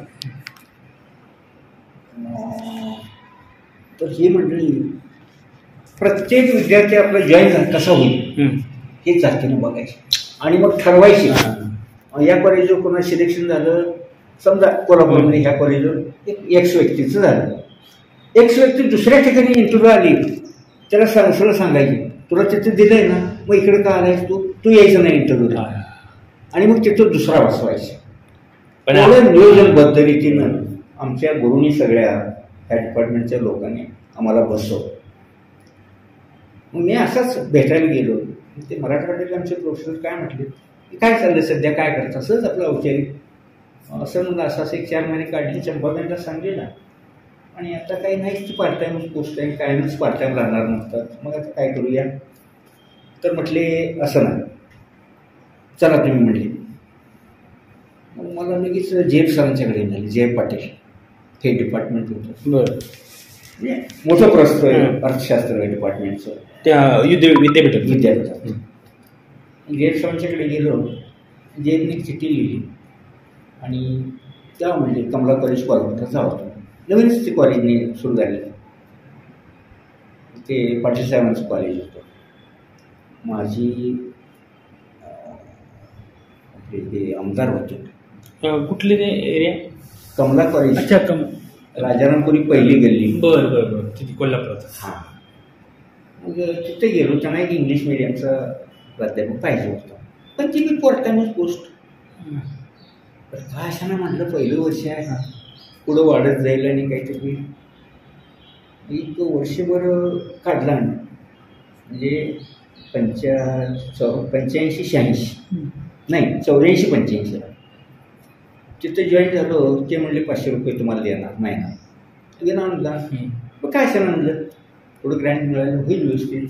तर ही मंडळी प्रत्येक विद्यार्थी आपला जॉईन कसा होईल हे जातीनं बघायचे, आणि मग ठरवायचे या कॉलेजवर कोणा सिलेक्शन झालं. समजा कोल्हापूरमध्ये ह्या कॉलेजवर एक्स व्यक्तीचं झालं, एक्स व्यक्ती दुसऱ्या ठिकाणी इंटरव्ह्यू आली, त्याला सरळ सांगायचे तुला तिथं दिलंय ना, मग इकडे का आलायस तू यायचं नाही इंटरव्ह्यूला, आणि मग तिथं दुसरा बसवायचा. पण नियोजनबद्ध रीतीनं आमच्या गुरुनी सगळ्या ह्या डिपार्टमेंटच्या लोकांनी आम्हाला बसवलं. मग मी असाच भेटायला गेलो. ते मराठवाड्यातले आमचे प्रोफेसर काय म्हटले, काय चाललं सध्या, काय करता, सहज आपलं औपचारिक असं म्हणलं. असं 4 महिने काढले, चंपाबेनला सांगले ना, आणि आता काही नाहीच पार्ट टाईम पोस्ट टाईम कायमच पार्ट टाईम राहणार नसतात, मग आता काय करूया. तर म्हटले असं नाही, चला तुम्ही म्हटले. मग मला लगेच जयप सरांच्याकडे झाले. जय पाटील हे डिपार्टमेंट होतं, म्हणजे मोठं प्रस्थ आहे अर्थशास्त्र डिपार्टमेंटचं त्या विद्यापीठात. जयप सरांच्याकडे गेलो. जयपने चिठ्ठी लिहिली, आणि त्या म्हणजे कमला कॉलेज कोल्हापूरला जावं. नवीनच ते कॉलेजने सुरू झालेलं. ते पाटील साहेबांचं कॉलेज होतं. माझी आपले ते आमदार होते. कुठले ते एरिया? कमला कॉलेज. अच्छा, राजारामपुरी पहिली गल्ली. बरं बरं बरं, तिथे कोल्हापुरात. हां. मग तिथे गेलो. त्यांना एक इंग्लिश मिडियमचा प्राध्यापक पाहिजे होता, पण ती मी पोस्टानच पोस्ट. तर काय अशानं म्हटलं पहिलं वर्ष आहे, पुढं वाढत जाईल आणि काहीतरी एक वर्षभर काढला. म्हणजे 85-86 नाही 84-85 तिथं जॉईन झालो. ते म्हणले 500 रुपये तुम्हाला देणार नाही ना. तुम्ही आणला मग काय असं म्हणलं थोडं ग्रँड मिळालं होईल व्यवस्थित.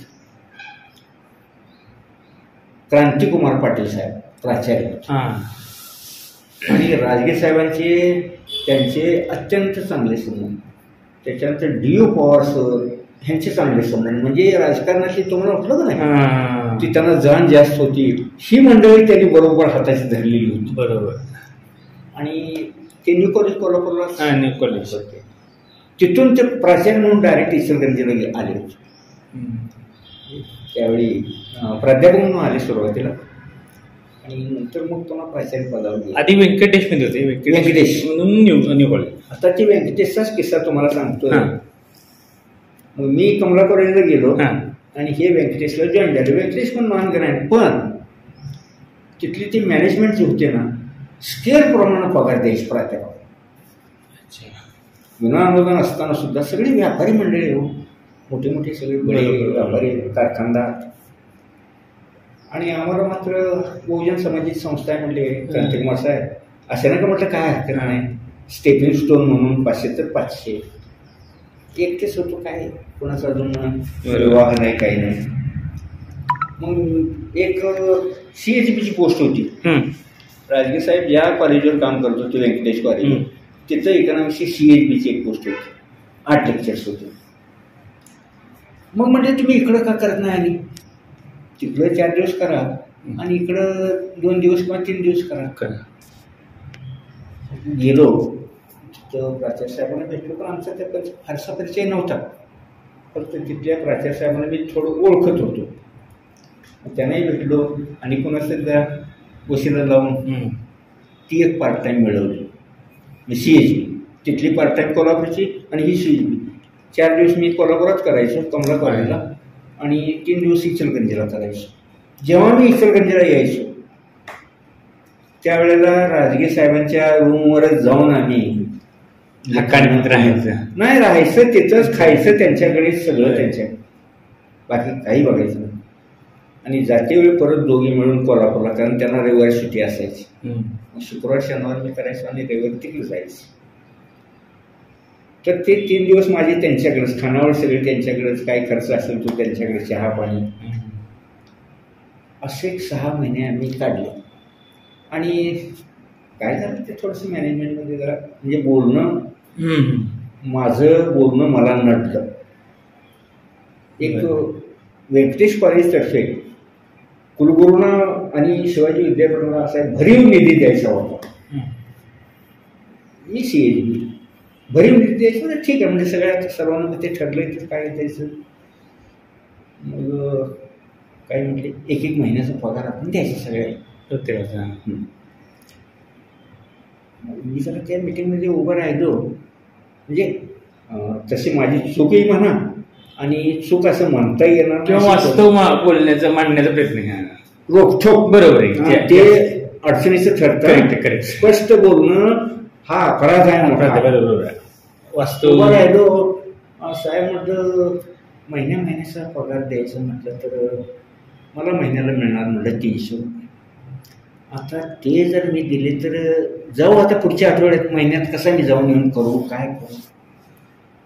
क्रांतिकुमार पाटील साहेब प्राचार्य आणि राजगे साहेबांचे त्यांचे अत्यंत चांगले संबंध. त्याच्यानंतर D.O. पवार सर ह्यांचे चांगले संबंध. म्हणजे राजकारणाशी तुम्हाला वाटलं का नाही ती त्यांना जाण जास्त होती. ही मंडळी त्यांनी बरोबर हाताशी धरलेली होती. बरोबर. आणि ते न्यू कॉलेज कोल्हापूरला न्यू कॉलेज होते. तिथून ते प्राचार्य म्हणून डायरेक्ट इचलकरंजीला आले होते. त्यावेळी प्राध्यापक म्हणून आले सुरुवातीला आणि नंतर मग तुम्हाला प्राचार्य पदावर गेले. आधी व्यंकटेश मध्ये होते. व्यंकटेश म्हणून न्यू कॉलेज. आता ते व्यंकटेशचाच किस्सा तुम्हाला सांगतो. मग मी कमला कॉलेजला गेलो आणि हे व्यंकटेशला जॉईन झाले. व्यंकटेश पण नॉन ग्रँड, पण तिथली ती मॅनेजमेंट जी होते ना स्केल प्रमाणे पगार द्यायची प्राध्यापक. विना अनुदान असताना सुद्धा सगळी व्यापारी मंडळी हो, मोठे मोठे सगळे बडे व्यापारी कारखानदार. आणि आम्हाला मात्र बहुजन सामाजिक संस्था आहे म्हणले क्रांतिकुमार साहेब. असं नाही का म्हटलं काय हरकत नाही, स्टेपिंग स्टोन म्हणून 500 तर 500 एकटेच होतो. काय कोणाचा अजून विवाह नाही काही नाही. मग एक CHBची पोस्ट होती. राजगे साहेब ज्या कॉलेजवर काम करत होते व्यंकटेश कॉलेज, तिथं इकॉनॉमिक्सची CHBची एक पोस्ट होती. 8 लेक्चर्स होते. मग म्हणजे तुम्ही इकडं का करत नाही आणि तिकडं 4 दिवस करा आणि इकडं 2 दिवस किंवा 3 दिवस करा. गेलो तिथं प्राचार्य साहेबांना भेटलो, पण आमचा त्या फारसा परिचय नव्हता. फक्त तिथल्या प्राचार्य साहेबांना मी थोडं ओळखत होतो. त्यांनाही भेटलो आणि कोणाचं त्या वशिला लावून ती एक पार्ट टाईम मिळवली. CHB तिथली पार्ट टाईम कोल्हापूरची आणि ही CHB. 4 दिवस मी कोल्हापुरात करायचो कमला कॉलेजला आणि 3 दिवस इचलकरंजीला करायचो. जेव्हा मी इचलकरंजीला यायचो त्यावेळेला राजगे साहेबांच्या रूमवरच जाऊन आम्ही नाही राहायचं, तिथंच खायचं त्यांच्याकडे सगळं त्यांच्या, बाकी काही बघायचं नाही. आणि जाते वेळी परत दोघे मिळून कोल्हापूरला, कारण त्यांना रविवारी सुट्टी असायची. शुक्रवार शनिवार मी करायचो आणि रविवारी तिकडे जायचं. तर ते 3 दिवस माझे त्यांच्याकडेच, खानावळ सगळे त्यांच्याकडेच, काय खर्च असेल तो त्यांच्याकडे, चहा पाणी. असे 6 महिने आम्ही काढले. आणि काय झालं ते थोडंसं मॅनेजमेंटमध्ये जरा म्हणजे बोलणं, माझं बोलणं मला नडलं. एक व्यंकटेश कॉलेजतर्फे कुलगुरूंना आणि शिवाजी विद्यापीठाला असा भरीव निधी द्यायचा होता. मी CHB भरीव निधी द्यायचं म्हणजे ठीक आहे, म्हणजे सर्वांना ते ठरलं की काय द्यायचं. मग काय म्हटले 1-1 महिन्याचा पगार आपण द्यायचा सगळ्या. मी जरा त्या मिटिंगमध्ये उभं राहिलो. म्हणजे तशी माझी चूकही म्हणा आणि चूक असं म्हणता येणार किंवा वास्तव बोलण्याचा मांडण्याचा प्रयत्न रोखोक बरोबर आहे. ते अडचणीचं ठरतं. स्पष्ट बोलणं हा अपराध आहे मोठा. बरोबर आहे. वास्तव राहिलो. साहेब म्हटलं महिन्याचा पगार द्यायचं म्हटलं तर मला महिन्याला मिळणार म्हटलं 300 रुपये. आता ते जर मी दिले तर जाऊ आता पुढच्या आठवड्यात महिन्यात कसा मी जाऊन येऊन करू, काय करू.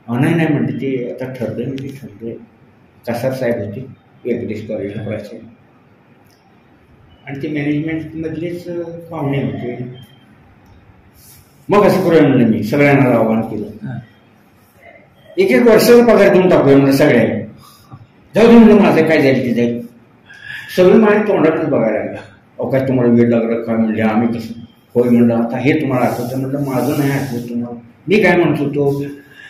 नाही म्हणते ते आता ठरलं. मी ते ठरलं. कसार साहेब होते व्यंकटेश कॉलेजला प्राचार्य आणि ते मॅनेजमेंटमधलेच पाहुणे होते. मग असं करूया म्हणलं. मी सगळ्यांना आव्हान केलं 1-1 वर्षाचा पगार देऊन टाकूया म्हणजे सगळ्यांना. जाऊ दे म्हणलं माझं काय जाईल ते जाईल. सगळं माझ्या तोंडातच बघायला लागलं. अवकाश तुम्हाला वेळ लागला काय म्हणले. आम्ही कसं होय म्हणलं आता हे तुम्हाला आठवतं म्हणलं. माझं नाही आठवत तुम्हाला. मी काय म्हणत होतो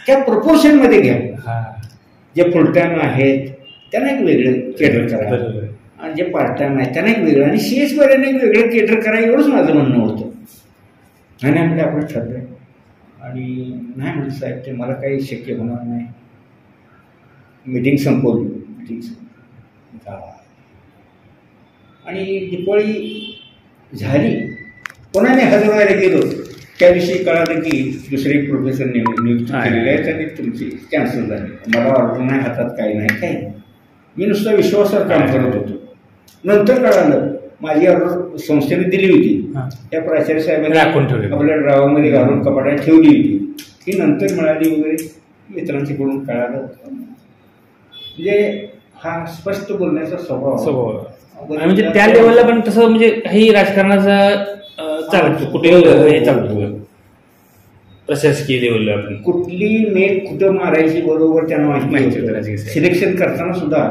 त्या प्रपोर्शनमध्ये घ्या. जे फुल टाईम आहेत त्यांना एक वेगळं केटर करा, बरोबर. आणि जे पार्ट टाईम आहेत त्यांना एक वेगळं, आणि CS पर्यंत एक वेगळं केटर करा, एवढंच माझं म्हणणं होतं. आणि म्हणजे आपण ठरलं, आणि नाही म्हणलं साहेब ते मला काही शक्य होणार नाही. मीटिंग संपवली, मीटिंग आणि दिवाळी झाली. पुन्हा मी हजरवायला गेलो, त्या दिवशी कळालं की दुसरे प्रोफेसर नियुक्त केलेले आहेत आणि तुमची कॅन्सल झाली. मला ऑर्डर नाही हातात, काही नाही, काही नाही. मी नुसतं विश्वासावर काम करत होतो. नंतर कळालं माझी ऑर्डर संस्थेने दिली होती, त्या प्राचार्य साहेबांनी आपल्या ड्रावामध्ये घालून कपाटात ठेवली होती, ती नंतर मिळाली वगैरे, मित्रांच्याकडून कळालं. म्हणजे हा स्पष्ट बोलण्याचा स्वभाव. म्हणजे त्या लेवलला पण तसं म्हणजे काही राजकारणाचा चालतो, कुठे हे चालतो प्रशासकीय लेवलला आपण कुठली नेट कुठं मारायची बरोबर त्यांना माहिती होतं. सिलेक्शन करताना सुद्धा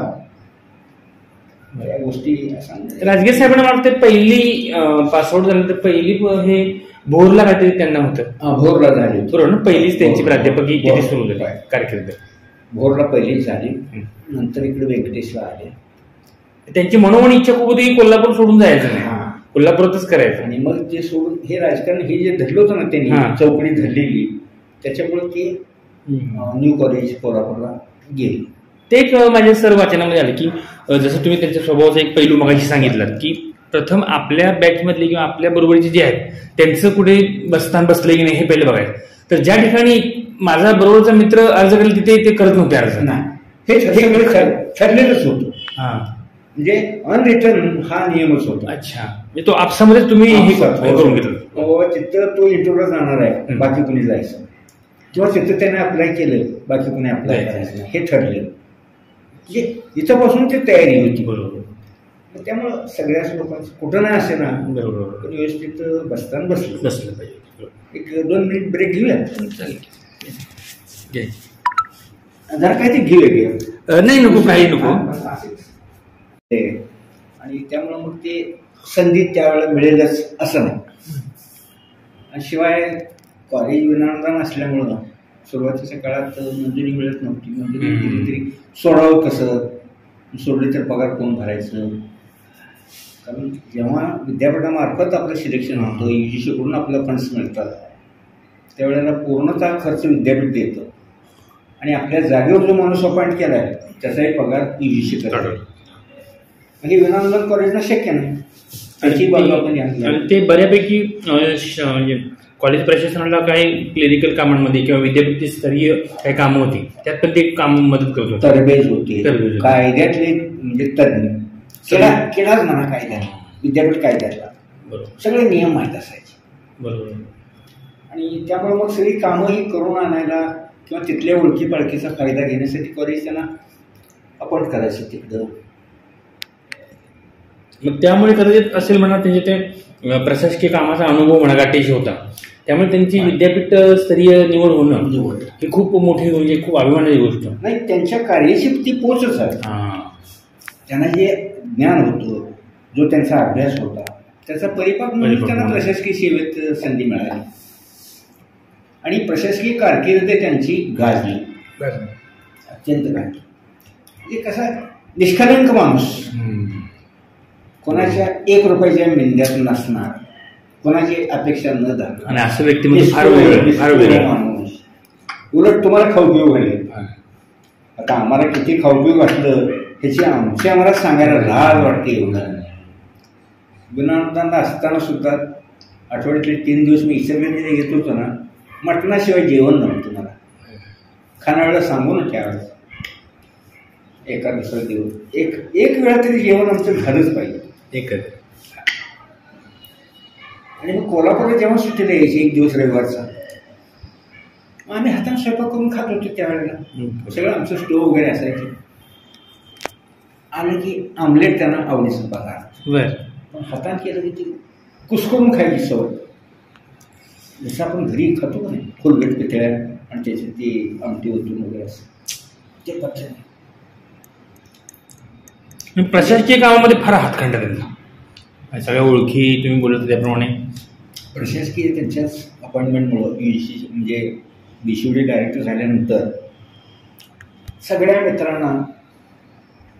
या गोष्टी राजगीर साहेबांना मला वाटतं पहिली पासआउट झाल्यानंतर पहिली हे भोरला काहीतरी त्यांना होतं. भोरला झाली बरोबर ना, पहिलीच त्यांची प्राध्यापकी तिथे सुरू झाली कारकीर्द. भोरला पहिलीच झाली, नंतर इकडे व्यंकटेशला आले. त्यांची मनोमन इच्छा खूप होती की कोल्हापूर सोडून जायचं नाही, कोल्हापूरातच करायचं. आणि मग जे सोडून हे राजकारण हे जे धरलं होतं ना त्यांनी चौकडी धरलेली, त्याच्यामुळे ते न्यू कॉलेज कोल्हापूरला गेले. ते एक माझ्या सर्व वाचनामध्ये आलं की जसं तुम्ही त्यांच्या स्वभावाचा एक पैलू मगाशी सांगितलं की प्रथम आपल्या बॅचमधले किंवा आपल्या बरोबरचे जे आहेत त्यांचं कुठे बसतान बसलं की नाही हे पहिलं बघायचं. तर ज्या ठिकाणी माझा बरोबरचा मित्र अर्ज करेल तिथे ते करत नव्हते अर्ज, हे ठरलेलंच होतं. म्हणजे अनरिटर्न हा नियमच होता. अच्छा, म्हणजे तो आपसामध्ये तुम्ही हे करून घेतलं, तिथं तो इंटरव्ह्यूला जाणार आहे, बाकी कुणी जायचं, किंवा तिथं त्याने अप्लाय केलं, बाकी कुणी अप्लाय करायचं नाही, हे ठरलेलं. म्हणजे इथंपासून ती तयारी होती. बरोबर. त्यामुळं सगळ्याच लोकांचं कुठं नाही असे ना, बरोबर, पण व्यवस्थित बसताना बसलं पाहिजे. एक 2 मिनिट ब्रेक घेऊया, जरा काय ते घेऊया. नाही नको, काही नको. आणि त्यामुळं मग ते संधी त्यावेळेला मिळेलच असं नाही. आणि शिवाय कॉलेज विनानुदान असल्यामुळं सुरुवातीच्या काळात मंजुरी मिळत नव्हती. मंजुरी दिली तरी सोडावं कसं, सोडले तर पगार कोण भरायचं. कारण जेव्हा विद्यापीठामार्फत आपलं सिलेक्शन होतं, UGC कडून आपल्याला फंड्स मिळतात, त्यावेळेला पूर्णतः खर्च विद्यापीठ देतं, आणि आपल्या जागेवर जो माणूस अपॉइंट केला आहे त्याचाही पगार UGC करतो. म्हणजे विनानुदान कॉलेजला शक्य नाही. त्याची बाजू आपण आणि ते बऱ्यापैकी म्हणजे कॉलेज प्रशासनाला काही क्लिनिकल कामांमध्ये किंवा विद्यापीठ स्तरीय काही कामं होती, त्यात पण ते काम मदत करत होते. तरबेज होती, कायद्यातले म्हणजे तज्ञ, केडाच म्हणा कायद्याला, विद्यापीठ कायद्यातला सगळे नियम माहीत असायचे. बरोबर. आणि त्यामुळे मग सगळी कामं ही करून आणायला किंवा तिथल्या ओळखी पाळखीचा फायदा घेण्यासाठी कॉलेज त्यांना अपॉइंट करायचं तिकडं. मग त्यामुळे कदाचित असेल म्हणा त्यांचे ते प्रशासकीय कामाचा अनुभव म्हणा गाठीशी होता, त्यामुळे त्यांची विद्यापीठ स्तरीय निवड होणं ही खूप मोठी म्हणजे खूप अभिमानाची गोष्ट नाही. त्यांच्या कार्याची ती पोचच आहे. त्यांना जे ज्ञान होतं, जो त्यांचा अभ्यास होता, त्याचा परिपाक म्हणून त्यांना प्रशासकीय सेवेत संधी मिळाली, आणि प्रशासकीय कारकीर्द त्यांची गाजली, अत्यंत गाजली. म्हणजे कसा निष्कलंक माणूस, कोणाच्या 1 रुपयाच्या मेंद्यात नसणार, कोणाची अपेक्षा न धरणार, आणि असं व्यक्ती फार वेगळं माणूस. उलट तुम्हाला खाऊपिऊ घालेल. आता आम्हाला किती खाऊपिऊ वाटलं ह्याची आम्हाला सांगायला लाज वाटते. एवढं विनानुदान असताना सुद्धा आठवड्यातले 3 दिवस मी इचलकरंजीला घेत होतो ना, मटणाशिवाय जेवण नव्हतं मला. खानावेळेला सांगू ना त्यावेळेस एका दुसरा दिवस एक वेळा तरी जेवण आमचं झालंच पाहिजे. आणि मग कोल्हापूरला जेव्हा सुट्टीला यायची 1 दिवस रविवारचा, मग आम्ही हाताने स्वयंपाक करून खात होतो त्यावेळेला. सगळं आमचं स्टोव वगैरे असायचं. आलं की आमलेट त्यांना आवडीचं पदार्थ, पण हाताने केलं की ती कुसकरून खायची सवय. जसं आपण घरी खातो का नाही, फुलगट पितळ्या आणि त्याच्यात ती आमटी ओतून वगैरे असं, ते पद्धत. प्रशासकीय कामामध्ये फार हातखंडा त्यांचा, सगळ्या ओळखी तुम्ही बोलत त्याप्रमाणे. प्रशासकीय त्यांच्याच अपॉइंटमेंटमुळं UGC म्हणजे BCUD डायरेक्टर झाल्यानंतर सगळ्या मित्रांना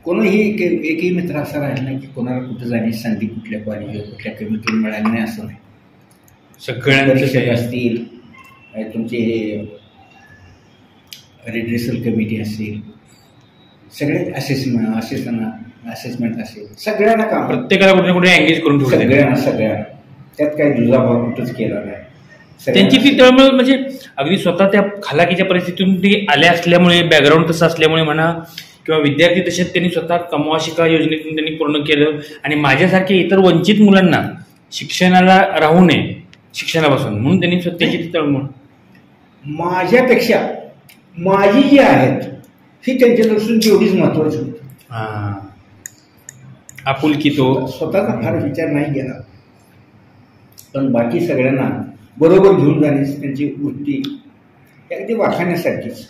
कोणीही एकही मित्र असा राहिला नाही की कोणाला कुठं जाण्याची संधी कुठल्या कॉलेजवर कुठल्या कमिटीला मिळाली नाही असं नाही. परीक्षक असतील, तुमचे हे रिड्रेसल कमिटी असेल, सगळे असेसमेंट असेल, सगळ्यांना काम, प्रत्येकाला कुठे कुठे एंगेज करून ठेवलं, सगळ्यांना त्यात काही दुजाभाव कुठंच केला नाही. त्यांची ती त्यामुळे म्हणजे अगदी स्वतः त्या खालाकीच्या परिस्थितीतून ती आल्या असल्यामुळे, बॅकग्राऊंड तसं असल्यामुळे म्हणा, किंवा विद्यार्थी तसेच त्यांनी स्वतः कमवा शिका योजनेतून त्यांनी पूर्ण केलं. आणि माझ्यासारख्या इतर वंचित मुलांना शिक्षणाला राहू नये शिक्षणापासून म्हणून त्यांनी स्वतःची तळमळ, माझ्यापेक्षा माझी जी आहेत ही त्यांच्या दृष्टीने तेवढीच महत्वाची होती. आपुलकी तो स्वतःचा फार विचार नाही केला, पण बाकी सगळ्यांना बरोबर घेऊन जाण्याची त्यांची वृत्ती अगदी वाखाण्यासारखीच.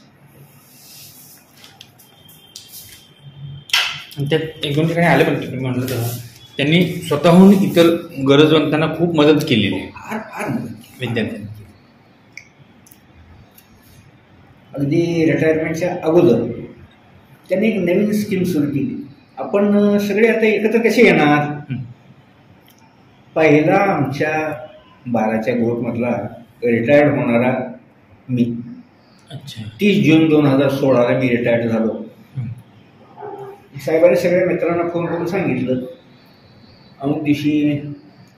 त्यात एक दोन ठिकाणी आले पण तुम्ही म्हटलं तेव्हा त्यांनी स्वतःहून इतर गरजवंतांना खूप मदत केलेली आहे, फार फार मदत विद्यार्थ्यांनी. अगदी रिटायरमेंटच्या अगोदर त्यांनी एक नवीन स्कीम सुरू केली. आपण सगळे आता एकत्र कसे येणार? पहिला आमच्या 12च्या ग्रुपमधला रिटायर्ड होणारा मी. 30 जून 2016 मी रिटायर्ड झालो. साहेबांनी सगळ्या मित्रांना फोन करून सांगितलं, अमुक दिवशी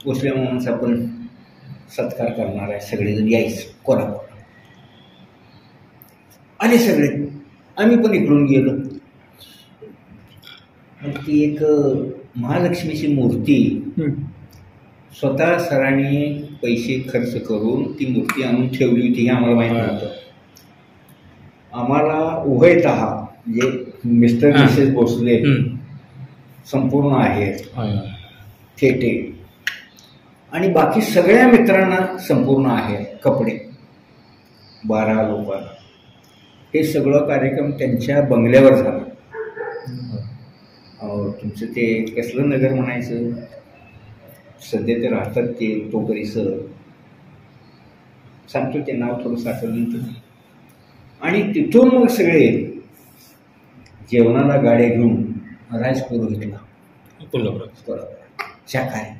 भोसले मामांचा आपण सत्कार करणार आहे, सगळेजण यायचं कोल्हापूर. आले सगळे, आम्ही पण इकडून गेलो. मग ती एक महालक्ष्मीची मूर्ती स्वतः सरांनी पैसे खर्च करून ती मूर्ती आणून ठेवली होती हे आम्हाला माहीत नव्हतं. आम्हाला उभयतः म्हणजे मिस्टर मिसेस भोसले संपूर्ण आहेत, थेटे आणि बाकी सगळ्या मित्रांना संपूर्ण आहे कपडे, 12 लोकांना. हे सगळं कार्यक्रम त्यांच्या बंगल्यावर झाला. तुमचं ते कसलं नगर म्हणायचं, सध्या ते राहतात ते टोकरीसर, सांगतो ते नाव थोडंसं आठवलं तुम्ही. आणि तिथून मग सगळे जेवणाला गाड्या घेऊन राजपुरोहितला कोल्हापूर शाकाहारी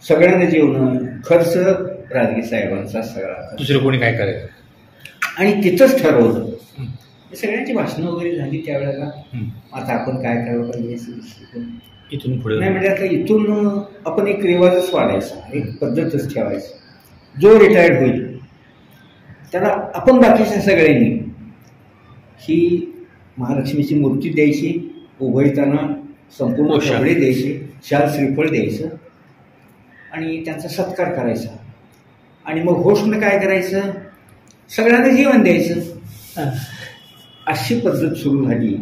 सगळ्यांना जेवण खर्च राजगी साहेबांचा सगळा, दुसरं कोणी काय करायचं. आणि तिथंच ठरवलं. सगळ्यांची भाषणं वगैरे झाली त्यावेळेला. आता आपण काय करायला पाहिजे इथून पुढे नाही, म्हणजे आता इथून आपण एक रिवाजच वाढायचा, एक पद्धतच ठेवायची. जो रिटायर्ड होईल त्याला आपण बाकीच्या सगळ्यांनी ही महालक्ष्मीची मूर्ती द्यायची, उभयताना संपूर्ण कपडे द्यायचे, शाल श्रीफळ द्यायचं आणि त्यांचा सत्कार करायचा. आणि मग होस्टनं काय करायचं, सगळ्यांना जेवण द्यायचं. अशी पद्धत सुरू झाली.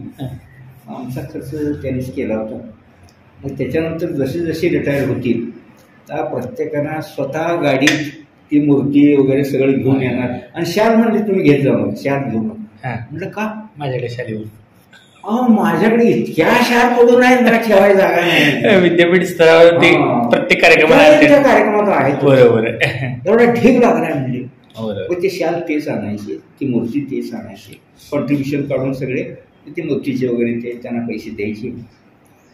आमचा खर्च त्यांनीच केला होता. मग त्याच्यानंतर जसे जसे रिटायर होतील त्या प्रत्येकानं स्वतः गाडीत ती मूर्ती वगैरे सगळं घेऊन येणार. आणि शाल म्हणजे तुम्ही घेत जाऊ, शाल घेऊन. म्हटलं का? माझ्याकडे शालेवर माझ्याकडे इतक्या शाल पडून आहे, मला ठेवायला जागा नाही. विद्यापीठ स्तरावर प्रत्येक कार्यक्रमात आहे. बरोबर, एवढा ढीग लागलाय म्हणजे. मग ते शाल तेच आणायचे, ती मूर्ती तेच आणायची, कॉन्ट्रीब्युशन काढून सगळे ते मूर्तीचे वगैरे ते त्यांना पैसे द्यायचे.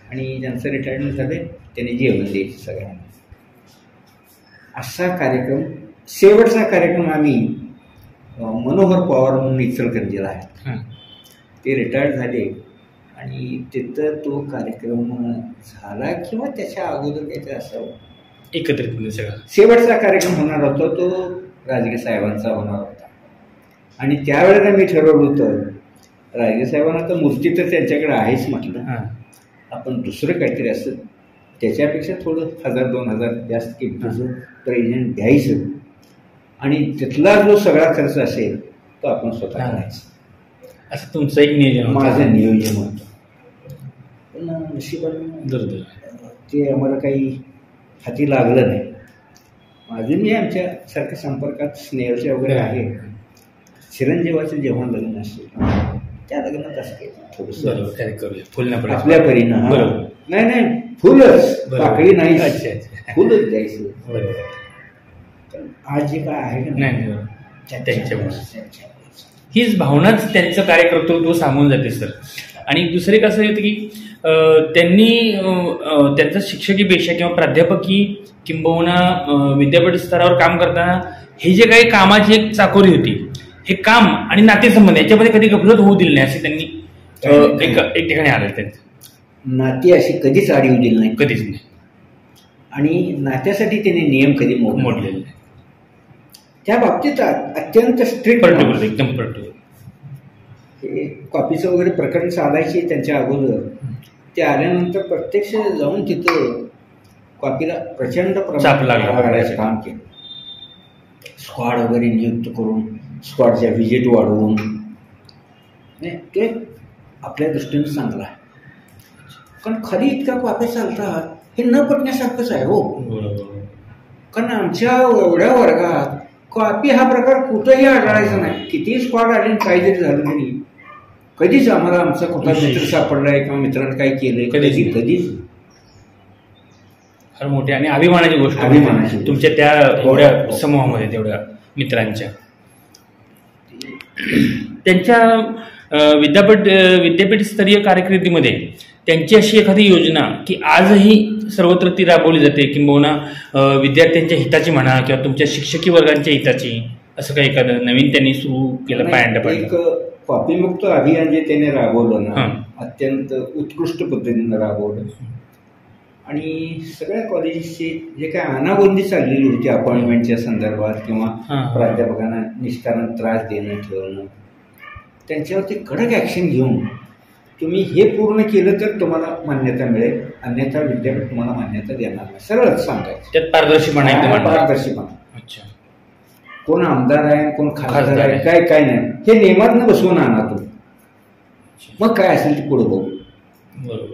आणि ज्यांचं रिटायरमेंट झालं त्यांनी जेवण द्यायचे सगळ्यांना. असा कार्यक्रम. शेवटचा कार्यक्रम आम्ही मनोहर पवार म्हणून इचलकरंजीला आहे, ते रिटायर्ड झाले आणि तिथं तो कार्यक्रम झाला किंवा त्याच्या अगोदर काहीतरी असावं, एकत्रित सगळं शेवटचा कार्यक्रम होणार होता तो राजगे साहेबांचा होणार होता. आणि त्यावेळेला मी ठरवलं होतं, राजगे साहेबांना तर मूर्ती तर त्यांच्याकडे आहेच म्हटलं, आपण दुसरं काहीतरी असतं त्याच्यापेक्षा थोडं 1000-2000 जास्त किमतीचं प्रेझेंट घ्यायचं आणि तिथला जो सगळा खर्च असेल तो आपण स्वतः करायचा. असं तुमचं एक नियोजन, माझं नियोजन होतं. पण नशिबाने ते आम्हाला काही हाती लागलं नाही. अजूनही आमच्या सारख्या संपर्कात स्नेहच्या वगैरे आहे. चिरंजीवाचं जेव्हा लग्न असेल त्या लग्नात असं काही थोडंसं आपल्या परीनं. नाही फुलच, पाकळी नाही, फुलच द्यायचं. आज जे काय आहे ना त्यांच्यामुळे हीच भावनाच त्यांचं कार्यकर्तृत्व सांगून जाते सर. आणि दुसरे कसं होतं की त्यांनी त्यांचं शिक्षकी पेशा किंवा प्राध्यापकी किंबहुना विद्यापीठ स्तरावर काम करताना हे जे काही कामाची एक चाकोरी होती, हे काम आणि नातेसंबंध याच्यामध्ये कधी गफलत होऊ दिली नाही असे त्यांनी एक ठिकाणी आलं. त्यांचं नाती अशी कधीच आड येऊ दिली नाही, कधीच नाही. आणि नात्यासाठी त्यांनी नियम कधी मोडलेले नाही. त्या बाबतीत अत्यंत स्ट्रिक्ट, पर्टिक्युलर, एकदम पर्टिक्युलर. हे कॉपीचं वगैरे प्रकरण चालायचे त्यांच्या अगोदर, ते आल्यानंतर प्रत्यक्ष जाऊन तिथं कॉपीला प्रचंड प्रमाणात काम केलं. स्क्वॉड वगैरे नियुक्त करून, स्क्वॉडच्या व्हिजिट वाढवून, ते आपल्या दृष्टीने चांगलं आहे. कारण खाली इतक्या कॉपी चालतात हे न पटण्यासारखंच आहे हो. कारण आमच्या एवढ्या वर्गात कॉपी हा प्रकार कुठंही आढळायचा नाही. कितीही स्क्वॉड आले काही जरी झालं तरी कधीच आम्हाला आमचा कुठला मित्र सापडलाय किंवा मित्रांनी काय केलंय कधीच. फार मोठी आणि अभिमानाची गोष्ट, अभिमानाची तुमच्या त्या एवढ्या समूहामध्ये, तेवढ्या मित्रांच्या. त्यांच्या विद्यापीठ स्तरीय कारकिर्दीमध्ये त्यांची अशी एखादी योजना की आजही सर्वत्र ती राबवली जाते, किंबहुना विद्यार्थ्यांच्या हिताची म्हणा किंवा तुमच्या शिक्षकी वर्गांच्या हिताची, असं काही एखादं नवीन त्यांनी सुरू केलं पायंडा पाडलं? एक कॉपीमुक्त अभियान जे त्याने राबवलं ना, अत्यंत उत्कृष्ट पद्धतीनं राबवलं. आणि सगळ्या कॉलेजेसची जे काय अनागोंदी चाललेली होती अपॉइंटमेंटच्या संदर्भात किंवा प्राध्यापकांना निष्कारण त्रास देणं ठेवणं, त्यांच्यावरती कडक ॲक्शन घेऊन तुम्ही हे पूर्ण केलं तर तुम्हाला मान्यता मिळेल, अन्यथा विद्यापीठ तुम्हाला मान्यता देणार नाही. सरळच सांगायचं. त्यात पारदर्शीपणा, पारदर्शीपणा. अच्छा, कोण आमदार आहे कोण खासदार आहे काय नाही, हे नियमातनं बसवून आणा तुम्ही. मग काय असेल ते पुढे बघू.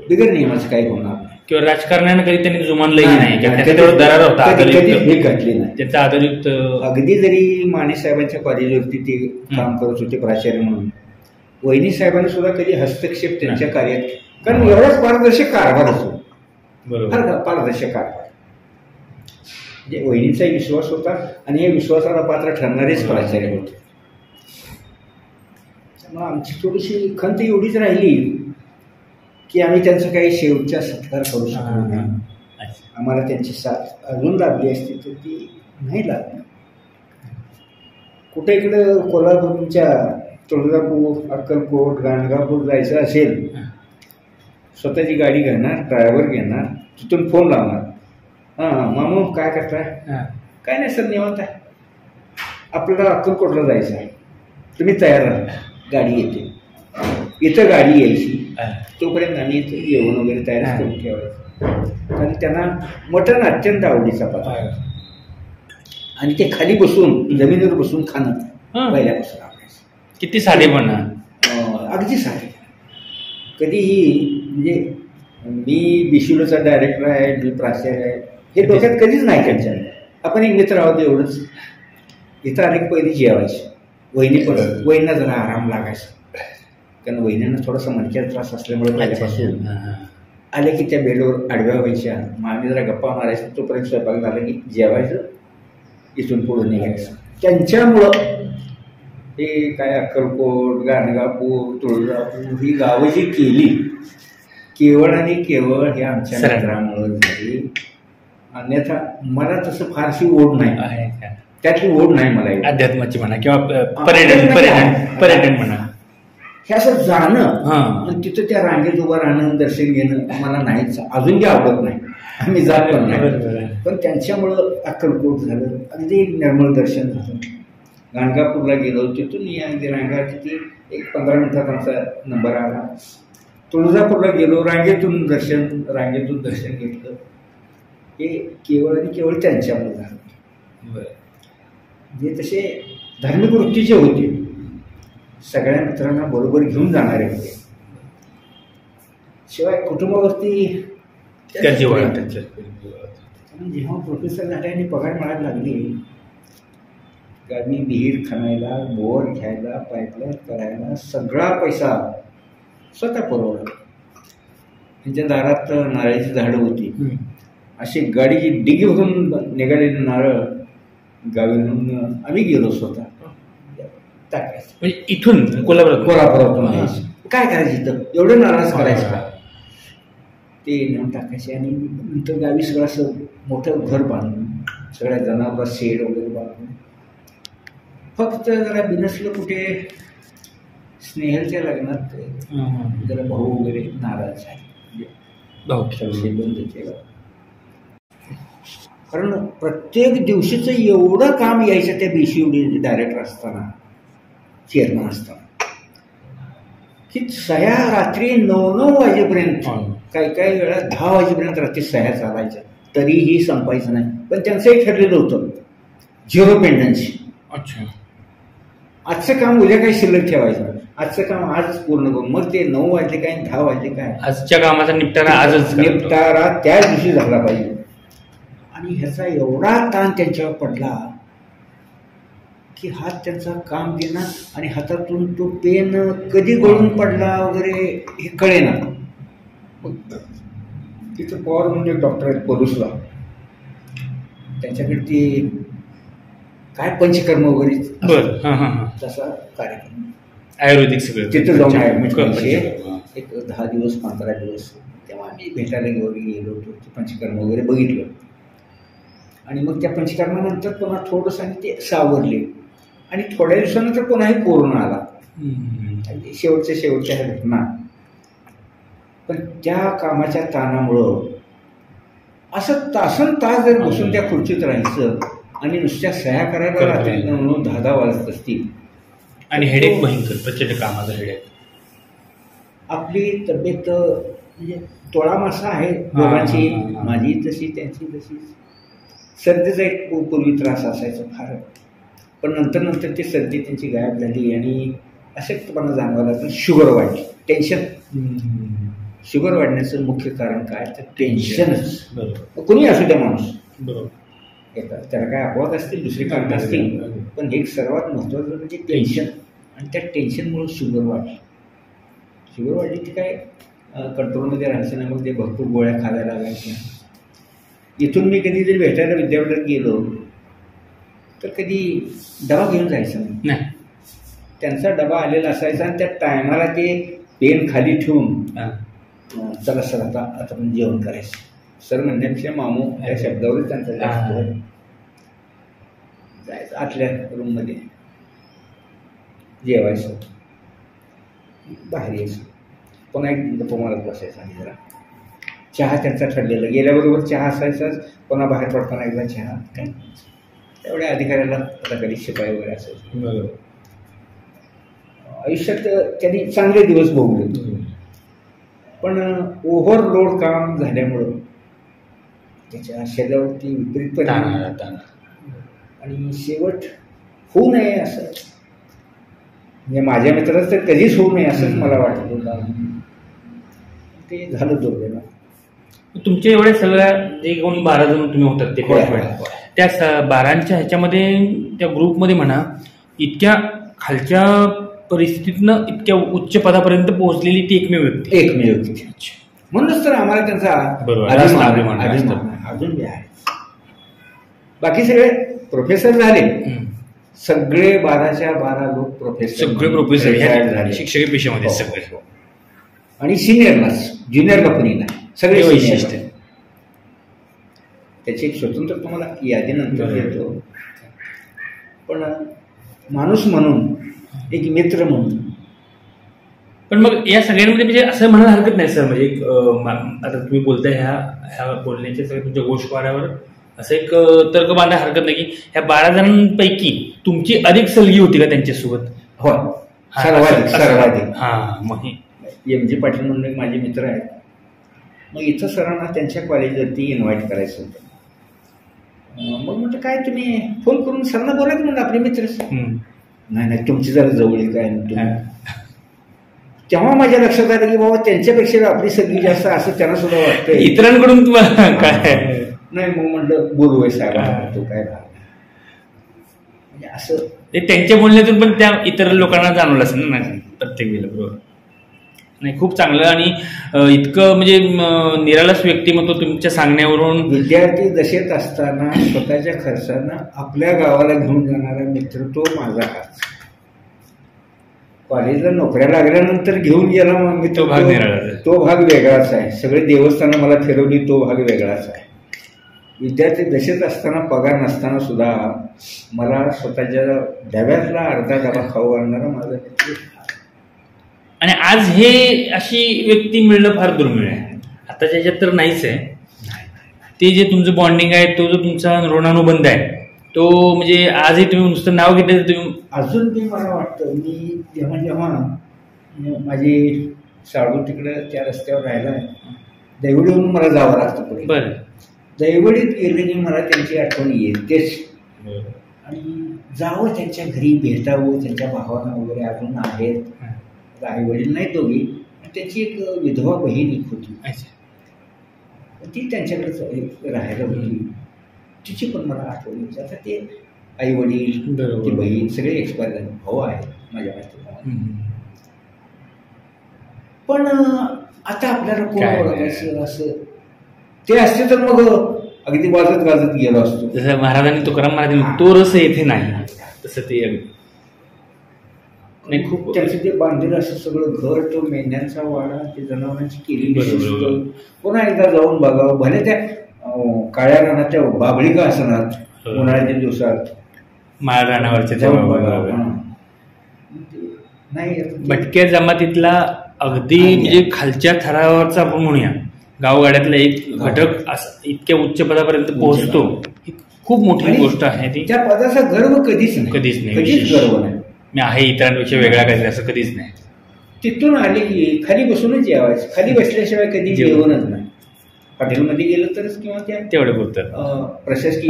बिगर नियमाचं काही होणार नाही. किंवा राजकारण्यानं कधी त्यांनी जुमानलंही नाही, दरार होता हे घातली नाही. त्याचा आधारयुक्त अगदी जरी माने साहेबांच्या कॉलेजवरती ते काम करत होते प्राचार्य म्हणून, वहिनी साहेबांनी सुद्धा कधी हस्तक्षेप त्यांच्या कार्यात, कारण एवढाच पारदर्शक कारभार असतो. बरोबर, पारदर्शक कारभार. म्हणजे वहिनीचाही विश्वास होता आणि या विश्वासाला पात्र ठरणारेच प्राचार्य होते. त्यामुळे आमची थोडीशी खंत एवढीच राहिली की आम्ही त्यांचा काही शेवटचा सत्कार करू शकलो नाही. आम्हाला त्यांची साथ अजून लाभली असती तर ती नाही लागली. कुठे इकडं कोल्हापूरच्या तुळजापूर, अक्कलकोट, गाणगापूर जायचं असेल, स्वतःची गाडी घेणार, ड्रायव्हर घेणार, तिथून फोन लावणार, हां मामू काय करताय? काय नाही सर निवांत आहे, आपल्याला अक्कलकोटला जायचं आहे, तुम्ही तयार राहा, गाडी येते. इथं गाडी यायची, तोपर्यंत आम्ही इथं जेवण वगैरे तयार करून ठेवायचं. कारण त्यांना मटण अत्यंत आवडीचा पदार्थ, आणि ते खाली बसून जमिनीवर बसून खाणं पहिल्यापासून आवडायचं. किती साधेपणा, अगदी साधे. कधीही म्हणजे मी बिशुलोचा डायरेक्टर आहे, मी प्राचार्य आहे, हे डोक्यात कधीच नाही त्यांच्या. आपण एक मित्र आहोत एवढंच. इथं अनेक पहिली जेवायची, वहिनी पडत, वहिनीला जरा आराम लागायचा, कारण वहिनींना थोडासा मणक्याचा त्रास असल्यामुळे पहिल्यापासून आले की त्या बेडवर आडव्या व्हायच्या. मग आम्ही जरा गप्पा मारायचं, तोपर्यंत स्वयंपाक झाला की जेवायचं, इथून पुढे निघायचं. त्यांच्यामुळं हे काय अक्कलकोट, गाणगापूर, तुळजापूर ही गावं जी केली केवळ आणि केवळ हे आमच्या मित्रांमुळे झाली. अन्यथा मला तसं फारशी ओढ नाही, त्यातली ओढ नाही मला अध्यात्माची म्हणा किंवा पर्यटन म्हणा. हे असं जाणं, तिथं त्या रांगेत उभं राहणं, दर्शन घेणं मला नाहीच, अजून जे आवडत नाही, आम्ही जात पण नाही. पण त्यांच्यामुळं अक्कलकोट झालं, अगदी निर्मळ दर्शन झालं. गाणगापूरला गेलो, तिथून या रांगा किती 15 मिनिटात आमचा नंबर आला. तुळजापूरला गेलो, रांगेतून दर्शन घेतलं. हे केवळ आणि केवळ त्यांच्यामुळे झालं. जे तसे धार्मिक वृत्तीचे होते, सगळ्या मित्रांना बरोबर घेऊन जाणारे होते. शिवाय कुटुंबावरती जेव्हा प्रोफेसर झाले आणि पगार मिळायला लागली, गावी विहीर खणायला, बोर घ्यायला, पाईपलाईन करायला सगळा पैसा स्वतः पुरवला. त्यांच्या दारात नारळाची झाडं होती, अशी गाडीची डिगी भरून निघालेली नारळ गावी म्हणून आम्ही गेलो स्वतः. टाकायचं. म्हणजे इथून कोल्हापुरातून काय करायचं इथं एवढं नाराज करायचं का, ते नेऊन टाकायचे. आणि नंतर गावी सगळं असं मोठं घर बांधून सगळ्या जनावरांना शेड वगैरे बांधून, फक्त जरा बिनसलं कुठे स्नेहलच्या लग्नात जरा भाऊ वगैरे नाराज झाले, म्हणजे बंद केलं. कारण प्रत्येक दिवशीचं एवढं काम यायचं त्या BCOD डायरेक्टर असताना, चेअरमन असताना, की सह्या रात्री 9 वाजेपर्यंत, काही वेळा 10 वाजेपर्यंत रात्री सह्या चालायच्या, तरीही संपायचं नाही. पण त्यांचंही ठरलेलं होतं 0 पेंडन्सी. अच्छा, आजचं काम उद्या काही शिल्लक ठेवायचं, आजचं काम आजच पूर्ण करून, मग ते 9 वाजले काय 10 वाजले काय, आजच्या कामाचा निपटारा आजच, निपटारा त्याच दिवशी झाला पाहिजे. आणि ह्याचा एवढा ताण त्यांच्यावर पडला की हात त्यांचा काम देणार आणि हातातून तो पेन कधी गळून पडला वगैरे हे कळेना. तिथं पवार म्हणजे डॉक्टर आहेत परुसला, त्यांच्याकडे ती काय पंचकर्म वगैरे तसा कार्यक्रम, आयुर्वेदिक सगळं तिथं जाऊन एक 10 दिवस 15 दिवस, तेव्हा आम्ही भेटायला गेलो होतो. ते पंचकर्म वगैरे बघितलं आणि मग त्या पंचकर्मानंतर पुन्हा थोडंसं आणि ते सावरले. आणि थोड्या दिवसानंतर पुन्हा कोरोना आला, शेवटच्या ह्या घटना. पण त्या कामाच्या ताणामुळं असं तासन तास जर बसून त्या खुर्चीत राहायचं आणि नुसत्या सह्या करायला रात्री 9-10 वाजत असतील, आणि हेडेक भयंकर, प्रचंड कामाचा हेडेक. आपली तब्येत म्हणजे तोळा मासा आहे दोघांची, माझी तशी त्यांची तशी. सर्दीचा एक पूर्वी त्रास असायचा फार, पण नंतर ती सर्दी त्यांची गायब झाली आणि अशक्तपणा जाणवायला लागला. शुगर वाढली, टेन्शन. शुगर वाढण्याचं मुख्य कारण काय तर टेन्शनच. कोणी असू द्या माणूस, त्याला काय अपवाद असतील, दुसरी कारणं असतील, पण एक सर्वात महत्त्वाचं म्हणजे टेन्शन. आणि त्या टेन्शनमुळे शुगर वाढली ती काय कंट्रोलमध्ये राहायचं नाही. मग ते भरपूर गोळ्या खायला लागायच्या. इथून मी कधी जरी भेटायला विद्यापीठात गेलो तर कधी डबा घेऊन जायचा नाही, त्यांचा डबा आलेला असायचा आणि त्या टायमाला ते पेन खाली ठेवून चला सर आता आपण जेवण करायचं. सर म्हणण्यापेक्षा मामू या शब्दावरच त्यांचा जास्त जायचं. आतल्या रूममध्ये जेवायचं, बाहेर यायचं, पुन्हा एक गप्पा मारत बसायचं. आणि जरा चहा त्यांचा ठरलेला, गेल्याबरोबर चहा असायचाच, पुन्हा बाहेर पडताना एकदा चहा. काय तेवढ्या अधिकाऱ्याला आता कधी शिपाई वगैरे असायचं. आयुष्यात त्यांनी चांगले दिवस भोगले, पण ओव्हरलोड काम झाल्यामुळं त्याच्या शरीरावरती विपरीत परिणाम. आणि शेवट होऊ नये असं, म्हणजे माझ्या मित्राचं तर कधीच होऊ नये असंच मला वाटत होतं. ते झालं दुर्दैव. तुमच्या एवढ्या सगळ्या जे कोण 12 जण तुम्ही होतात ते त्या 12च्या ह्याच्यामध्ये त्या ग्रुपमध्ये म्हणा, इतक्या खालच्या परिस्थितीतनं इतक्या उच्च पदापर्यंत पोहोचलेली ती एकमेव व्यक्ती. म्हणूनच तर आम्हाला त्यांचा अजून बी आहे. बाकी सगळे प्रोफेसर झाले, सगळे 12च्या 12 लोक प्रोफेसर, सगळे प्रोफेसर झाले शिक्षकी पेशामध्ये सगळे. आणि सिनियरलाच, ज्युनियरला कोणी नाही, सगळे वैशिष्ट्य. त्याची एक स्वतंत्र तुम्हाला यादीनंतर देतो. पण माणूस म्हणून, एक मित्र म्हणून. पण मग या सगळ्यांमध्ये म्हणजे असं म्हणायला हरकत नाही सर, म्हणजे आता तुम्ही बोलताय ह्या बोलण्याच्या सगळ्या तुमच्या गोष्टवाऱ्यावर असं एक तर्क बांधायला हरकत नाही की ह्या 12 जणांपैकी तुमची अधिक सलगी होती का त्यांच्यासोबत? हो, सर्वाधिक. मग MG पाटील म्हणून एक माझे मित्र आहेत. मग इथं सरांना त्यांच्या कॉलेजवरती इन्व्हाइट करायचं होतं. मग म्हटलं काय तुम्ही फोन करून सरांना बोलायचं म्हणलं आपले मित्र. नाही तुमची जरा जवळी काय तेव्हा माझ्या लक्षात आलं की बाबा त्यांच्यापेक्षा आपली सगळी जास्त असं त्यांना सुद्धा वाटतं. इतरांकडून तुम्हाला काय नाही, मग म्हटलं बोलूय साहेब तो काय म्हणजे असं त्यांच्या बोलण्यातून पण त्या इतर लोकांना जाणवलं असेल ना प्रत्येक वेळेला. बरोबर नाही, खूप चांगलं. आणि इतकं म्हणजे निराळस व्यक्तिमत्व तुमच्या सांगण्यावरून. विद्यार्थी दशेत असताना स्वतःच्या खर्चानं आपल्या गावाला घेऊन जाणारा मित्र तो माझा खर्च. कॉलेजला नोकऱ्या लागल्यानंतर घेऊन गेला मग मी तो भाग निराळा. तो भाग वेगळाच आहे. सगळे देवस्थानं मला फिरवली, तो भाग वेगळाच आहे. विद्यार्थी दशेत असताना पगार नसताना सुद्धा मला स्वतःच्या डब्यातला अर्धा डबा खाऊ घालणारा माझा. आणि आज हे अशी व्यक्ती मिळणं फार दुर्मिळ आहे. आताच्या ह्याच्यात तर नाहीच आहे. ते जे तुमचं बॉन्डिंग आहे, तो जो तुमचा ऋणानुबंध आहे, तो म्हणजे आजही तुम्ही नुसतं नाव घेतलं तर तुम्ही अजून मी मला वाटतं मी जेव्हा जेव्हा माझी साडू तिकडं त्या रस्त्यावर राहिला आहे, दैवडीवरून मला जावं लागतं पुढे. बरं. दैवडीत गेलं की मला त्यांची आठवण येतेच. आणि जावं त्यांच्या घरी, भेटावं. त्यांच्या भावांना वगैरे अजून आहेत, आई वडील नाहीत दोघी. त्यांची एक विधवा बहीण एक होती, ती त्यांच्याकडेच राहायला होती. तिची पण मला आठवण येते. आता ते आई वडील, ती बहीण सगळे एक्सपायर झाले. भाऊ आहे माझ्या माहिती. पण आता आपल्याला कोण ओळखायचं असं ते असते तर मग अगदी वाजत गाजत गेलो असतो. जसं महाराजांनी तुकाराम महाराजांनी तो रस येथे नाही, तसं ते नाही. खूप त्याचं ते बांधलेलं असं सगळं घर, तो मेंढ्यांचा वाडा, ते जनावरांची केलेली शिस्त. पुन्हा एकदा जाऊन बघावं. भले त्या काळ्या रानाच्या बाबळी का असणार उन्हाळ्याच्या दिवसात माळ रानावरच्या जाऊन बघावं. नाही भटक्या जमातीतला अगदी म्हणजे खालच्या थरावरचा आपण म्हणूया गावगाड्यातला एक घटक असं इतक्या उच्च पदापर्यंत पोहोचतो, खूप मोठी गोष्ट आहे ती. त्या पदाचा गर्व कधीच नाही, कधीच गर्व नाही. मी आहे इतरांपेक्षा वेगळा काहीतरी असं कधीच नाही. तिथून आले की खाली बसूनच जेवायचं. खाली बसल्याशिवाय कधी जेवणच नाही. हॉटेलमध्ये गेलं तरच किंवा त्या तेवढं बोलतात प्रशासकीय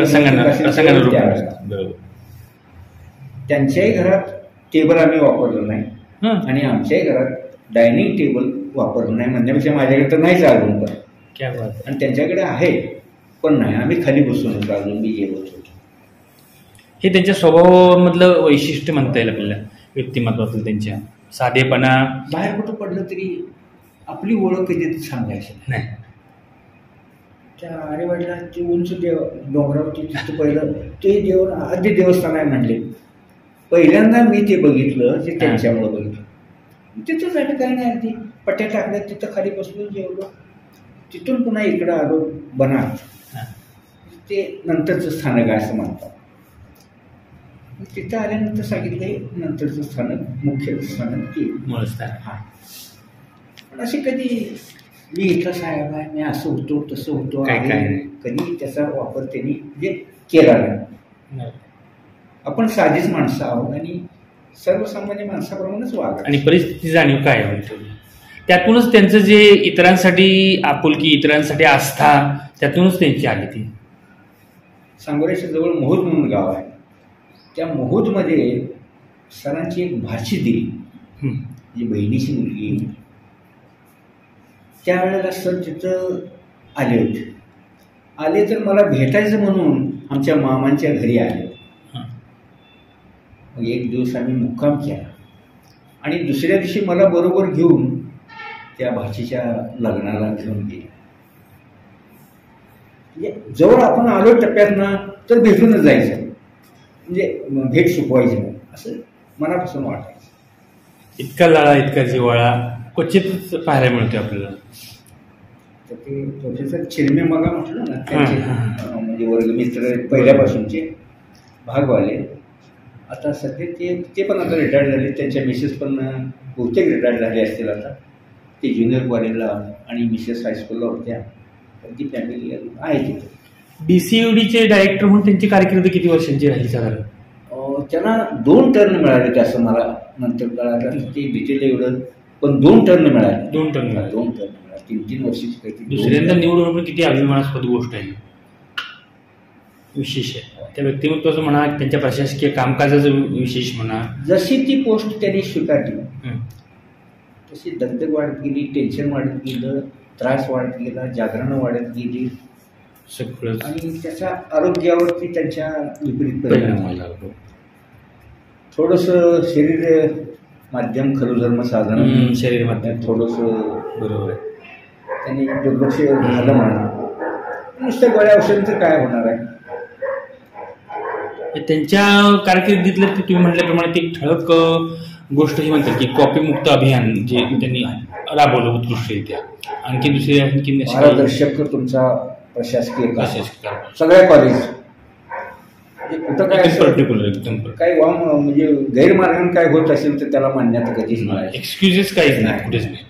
त्यांच्याही घरात टेबल आम्ही वापरलं नाही आणि आमच्याही घरात डायनिंग टेबल वापरलं नाही. म्हणण्यापेक्षा माझ्याकडे तर नाहीच अजून पण. आणि त्यांच्याकडे आहे पण नाही. आम्ही खाली बसूनच अजून मी जेवत होतो. हे त्यांच्या स्वभावामधलं वैशिष्ट्य म्हणता येईल आपल्याला, व्यक्तिमत्वातलं त्यांच्या साधेपणा. बाहेर कुठं पडलं तरी आपली ओळख कधी सांगायची नाही. त्या आरेवाडीला ते उंच डोंगरावरती तिथं पहिलं ते आधी देवस्थान आहे म्हणले. पहिल्यांदा मी ते बघितलं, ते त्यांच्यामुळं बघितलं. तिथं झालं काय नाही, अगदी पट्ट्या टाकल्या, तिथं खाली बसलो जेवलो. तिथून पुन्हा इकडं आलो बनात. ते नंतरचं स्थानक आहे असं म्हणतात. तिथं आल्यानंतर सांगितलं नंतरचं स्थानक मुख्य स्थानक ते हा. पण अशी कधी मी इथला साहेब आहे, मी असं होतो तसं होतो, कधी त्याचा वापर त्यांनी म्हणजे केला नाही. आपण साधीच माणसं आहोत आणि सर्वसामान्य माणसाप्रमाणेच वागतो. आणि परिस्थिती जाणीव काय म्हणतो त्यातूनच त्यांचं जे इतरांसाठी आपुलकी, इतरांसाठी आस्था, त्यातूनच त्यांची आली. ती सांगोल्याच्या जवळ मोहोद म्हणून गाव आहे. त्या मोहोदमध्ये सरांची एक भाची दिली, जी बहिणीची मुलगी. त्यावेळेला सर तिथं आले होते. आले तर मला भेटायचं म्हणून आमच्या मामांच्या घरी आले. मग एक दिवस आम्ही मुक्काम केला आणि दुसऱ्या दिवशी मला बरोबर घेऊन त्या भाचीच्या लग्नाला घेऊन गेले. म्हणजे जवळ आपण आलो टप्प्यातनं तर भेटूनच जायचं, म्हणजे भेट सुकवायची नाही असं मनापासून वाटायचं. इतका लाळा, इतका जिव्हाळा क्वचितच पाहायला मिळतो आपल्याला. तर ते प्रोफेसर चिरमे मगा म्हटलं ना, त्यांचे म्हणजे वर्गमित्र पहिल्यापासूनचे भागवाले. आता सध्या ते पण आता रिटायर्ड झाले. त्यांच्या मिसेस पण बहुतेक रिटायर्ड झाले असतील आता. ते ज्युनियर कॉलेजला आणि मिसेस हायस्कूलला होत्या. ती फॅमिली आहे तिथे. BCUDचे डायरेक्टर म्हणून त्यांची कारकीर्द किती वर्षांची राहिली साधारण? त्यांना 2 टर्न मिळाले ते असं मला नंतर कळालं. ते डिटेल एवढं पण 2 टर्न मिळाले. 2 टर्न मिळाले. 2 टर्न मिळाले. 3-3 वर्षाची काहीतरी. दुसऱ्यांदा निवडून पण किती अभिमानास्पद गोष्ट आहे, विशेष आहे. त्या व्यक्तिमत्वाचं म्हणा, त्यांच्या प्रशासकीय कामकाजाचं विशेष म्हणा. जशी ती पोस्ट त्यांनी स्वीकारली तशी दगदग वाढत गेली, टेन्शन वाढत गेलं, त्रास वाढत गेला, जागरणं वाढत गेली सगळं. आणि त्याच्या आरोग्यावरती त्यांच्या विपरीत परिणाम व्हायला लागतो. थोडंसं शरीर माध्यम खरुधर्म साधन, शरीर माध्यम थोडंसं बरोबर आहे. त्यांनी दुर्लक्ष झालं म्हणा. नुसत्या गोळ्या औषधांचं काय होणार आहे. त्यांच्या कारकिर्दीतलं तुम्ही म्हटल्याप्रमाणे ते ठळक गोष्ट ही म्हणतात की कॉपीमुक्त अभियान जे त्यांनी राबवलं उत्कृष्टरित्या. आणखी दुसरी आणखी पारदर्शक तुमचा प्रशासकीय काम. प्रशासकीय सगळ्या कॉलेज म्हणजे कुठं काय असं पर्टिक्युलर एकदम काही म्हणजे गैरमार्गाने काय होत असेल तर त्याला मान्यता कधीच नाही. एक्सक्युजेस काहीच नाही, कुठेच नाही.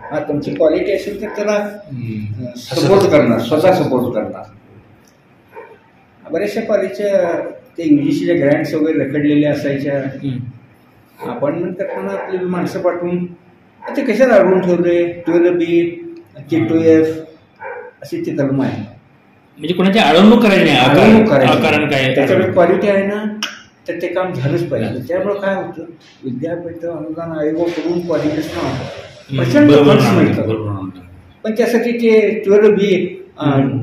हा, तुमची क्वालिटी असेल तर त्याला सपोर्ट करणार, स्वतः सपोर्ट करणार. बऱ्याचशा कॉलेजच्या ते UGCच्या ग्रँट्स वगैरे रखडलेल्या असायच्या. अपॉइंटमेंट करताना आपली माणसं पाठवून ते कशाला अडवून ठेवले 12B की 2F अशी ती कलम आहे. म्हणजे कोणाची अडवणूक करायची नाही, अडवणूक करायची कारण काय त्याच्याकडे क्वालिटी आहे ना तर ते काम झालंच पाहिजे. त्यामुळे काय होतं, विद्यापीठ अनुदान आयोगाकडून क्वालिटीचं प्रचंड फंड्स मिळतात. पण त्यासाठी ते 12B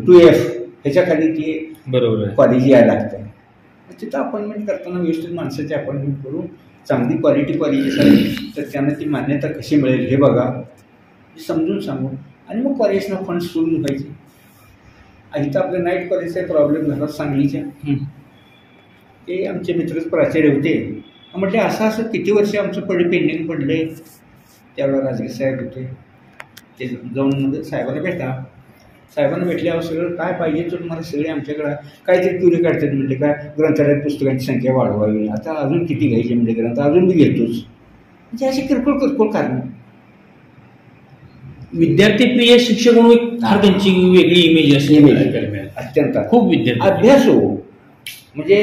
2F ह्याच्या खाली ते बरोबर कॉलेज यायला लागतं. तिथं अपॉइंटमेंट करताना व्यवस्थित माणसाची अपॉइंटमेंट करून चांगली क्वालिटी कॉलेजेस आहे तर त्यांना ती मान्यता कशी मिळेल हे बघा, समजून सांगून आणि मग कॉलेजना फंड सुरू व्हायचे. इथं आपल्या नाईट कॉलेजचा प्रॉब्लेम झाला सांगलीच्या. ते आमचे मित्रच प्राचार्य होते. म्हटले असं किती वर्ष आमचं पेंडिंग पडले. त्यावेळेला राजगीर साहेब होते. ते जाऊन साहेबांना साहेबांना भेटल्यावर सगळं काय पाहिजे तर तुम्हाला सगळे आमच्याकडं काहीतरी तुरी काढतात. म्हणजे काय ग्रंथालयात पुस्तकांची संख्या वाढवावी, आता अजून किती घ्यायची म्हणजे ग्रंथ अजून मी घेतोच. म्हणजे अशी किरकोळ कारण. विद्यार्थी प्रिय शिक्षक म्हणून फार त्यांची वेगळी इमेज असते. अत्यंत खूप विद्यार्थी अभ्यास हो म्हणजे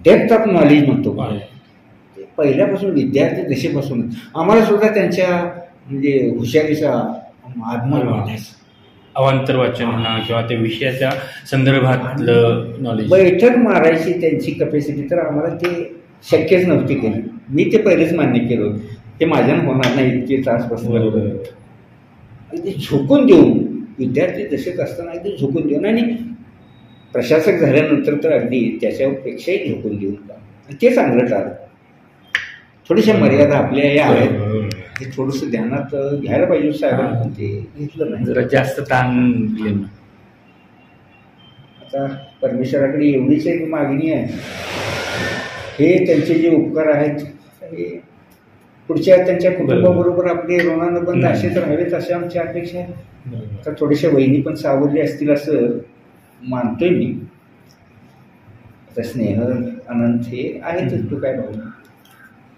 डेप्थ ऑफ नॉलेज म्हणतो. पहिल्यापासून विद्यार्थी दशेपासून आम्हाला सुद्धा त्यांच्या म्हणजे हुशारीचा आत्मा वाटायचा. अवांतर वाचन म्हणा किंवा त्या विषयाच्या संदर्भातलं नॉलेज बैठक मारायची त्यांची कॅपॅसिटी तर आम्हाला ते शक्यच नव्हती केली. मी ते पहिलेच मान्य केलं ते माझ्यानं होणार नाही इतके तास बसलं. अगदी झोकून देऊन विद्यार्थी दशेत असताना अगदी झोकून देऊन आणि प्रशासक झाल्यानंतर तर अगदी त्याच्यापेक्षाही झोकून देऊन का ते चांगलं टाळलं. थोड्याशा मर्यादा आपल्या या आहेत हे थोडंसं ध्यानात घ्यायला पाहिजे साहेबांनी, पण ते घेतलं नाही. जरा जास्त ताण दिले. आता परमेश्वराकडे एवढीच एक मागणी आहे, हे त्यांचे जे उपकार आहेत हे पुढच्या त्यांच्या कुटुंबाबरोबर आपले ऋणानं बंद असे तर हवेत अशा आमची अपेक्षा आहे. तर थोड्याशा वहिनी पण सावरली असतील असं मानतोय मी. आता स्नेह अनंत हे आहेतच, तू काय भाऊ.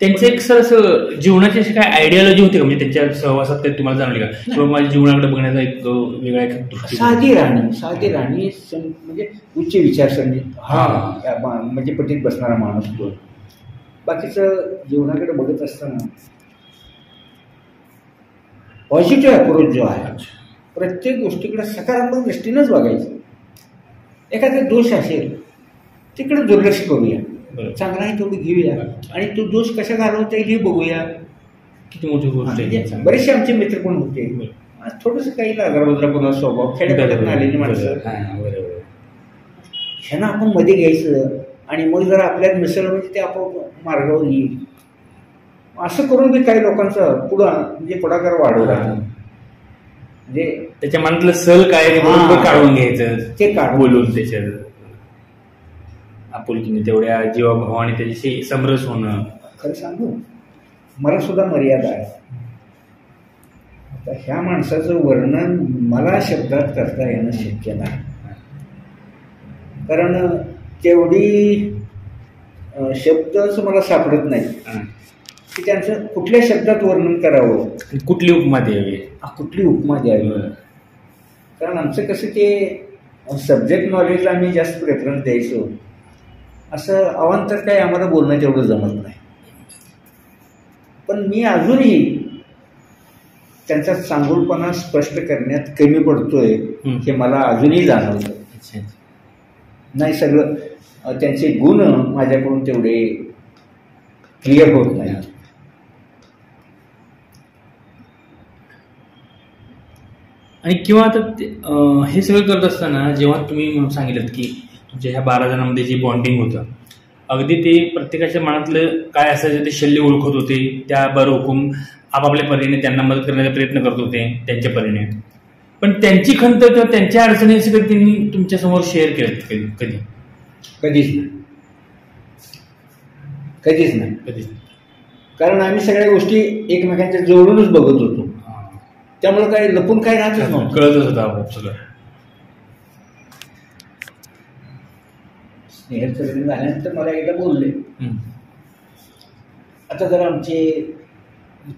त्यांचं एक सर असं जीवनाची अशी काय आयडियोलॉजी होती का, म्हणजे त्यांच्या सहवासात काही तुम्हाला जाणवली का किंवा माझ्या जीवनाकडे बघण्याचा एक वेगळा एक दृष्टिकोन. साधी राणी म्हणजे उच्च विचारसरणी म्हणजे पटीत बसणारा माणूस तो. बाकीचं जीवनाकडे बघत असताना पॉझिटिव्ह अप्रोच जो आहे प्रत्येक गोष्टीकडे सकारात्मक दृष्टीनंच बघायचं. एखादा दोष असेल तिकडे दुर्लक्ष करूया, चांगला आहे तेवढं घेऊया आणि तो दोष कसा घालवता येईल हे बघूया. किती मोठी गोष्ट आहे. बरेचसे आमचे मित्र पण होते, थोडंसं काही लागारबद्रा स्वभाव खेड्यापाड्यात आलेली माणसं ह्यांना आपण मध्ये घ्यायचं आणि मग जर आपल्यात मिसळ म्हणजे ते आपोआप मार्गावर येईल. असं करून बी काही लोकांचं म्हणजे पुढाकार वाढवला. म्हणजे त्याच्या मनातलं सल काय काढून घ्यायचं ते काढ बोलून त्याच्यात आपुलकीने तेवढ्या जीवाभावाने त्याच्याशी समरस होणं. खरं सांगू मला सुद्धा मर्यादा आहे. आता ह्या माणसाचं वर्णन मला शब्दात करता येणं शक्य नाही, कारण तेवढी शब्दच मला सापडत नाही की त्यांचं कुठल्या शब्दात वर्णन करावं, कुठली उपमा द्यावी, कुठली उपमा द्यावी. कारण आमचं कसं ते सब्जेक्ट नॉलेजला आम्ही जास्त प्रेफरन्स द्यायचो. असं अवांतर काही आम्हाला बोलणं तेवढं जमत नाही. पण मी अजूनही त्यांचा चांगुलपणा स्पष्ट करण्यात कमी पडतोय हे मला अजूनही जाणवतं. नाही सगळं त्यांचे गुण माझ्याकडून तेवढे क्लिअर होत नाही. आणि किंवा आता हे सगळं करत असताना जेव्हा तुम्ही सांगितलं की तुमच्या ह्या 12 जणांमध्ये जे बॉन्डिंग होतं अगदी ते प्रत्येकाच्या मनातलं काय असायचं ते शल्य ओळखत होते, त्या बरहुकूम आपापल्या परीने त्यांना मदत करण्याचा प्रयत्न करत होते त्यांच्या परीने. पण त्यांची खंत किंवा त्यांच्या अडचणी सगळं त्यांनी तुमच्यासमोर शेअर केलं कधीच नाही. कारण आम्ही सगळ्या गोष्टी एकमेकांच्या जवळूनच बघत होतो, त्यामुळे काय लपून काय राहतच नव्हतं, कळतच होतं आपोआप सगळं. स्नेहलचं लग्न झाल्यानंतर मला एकदा बोलले, आता जर आमचे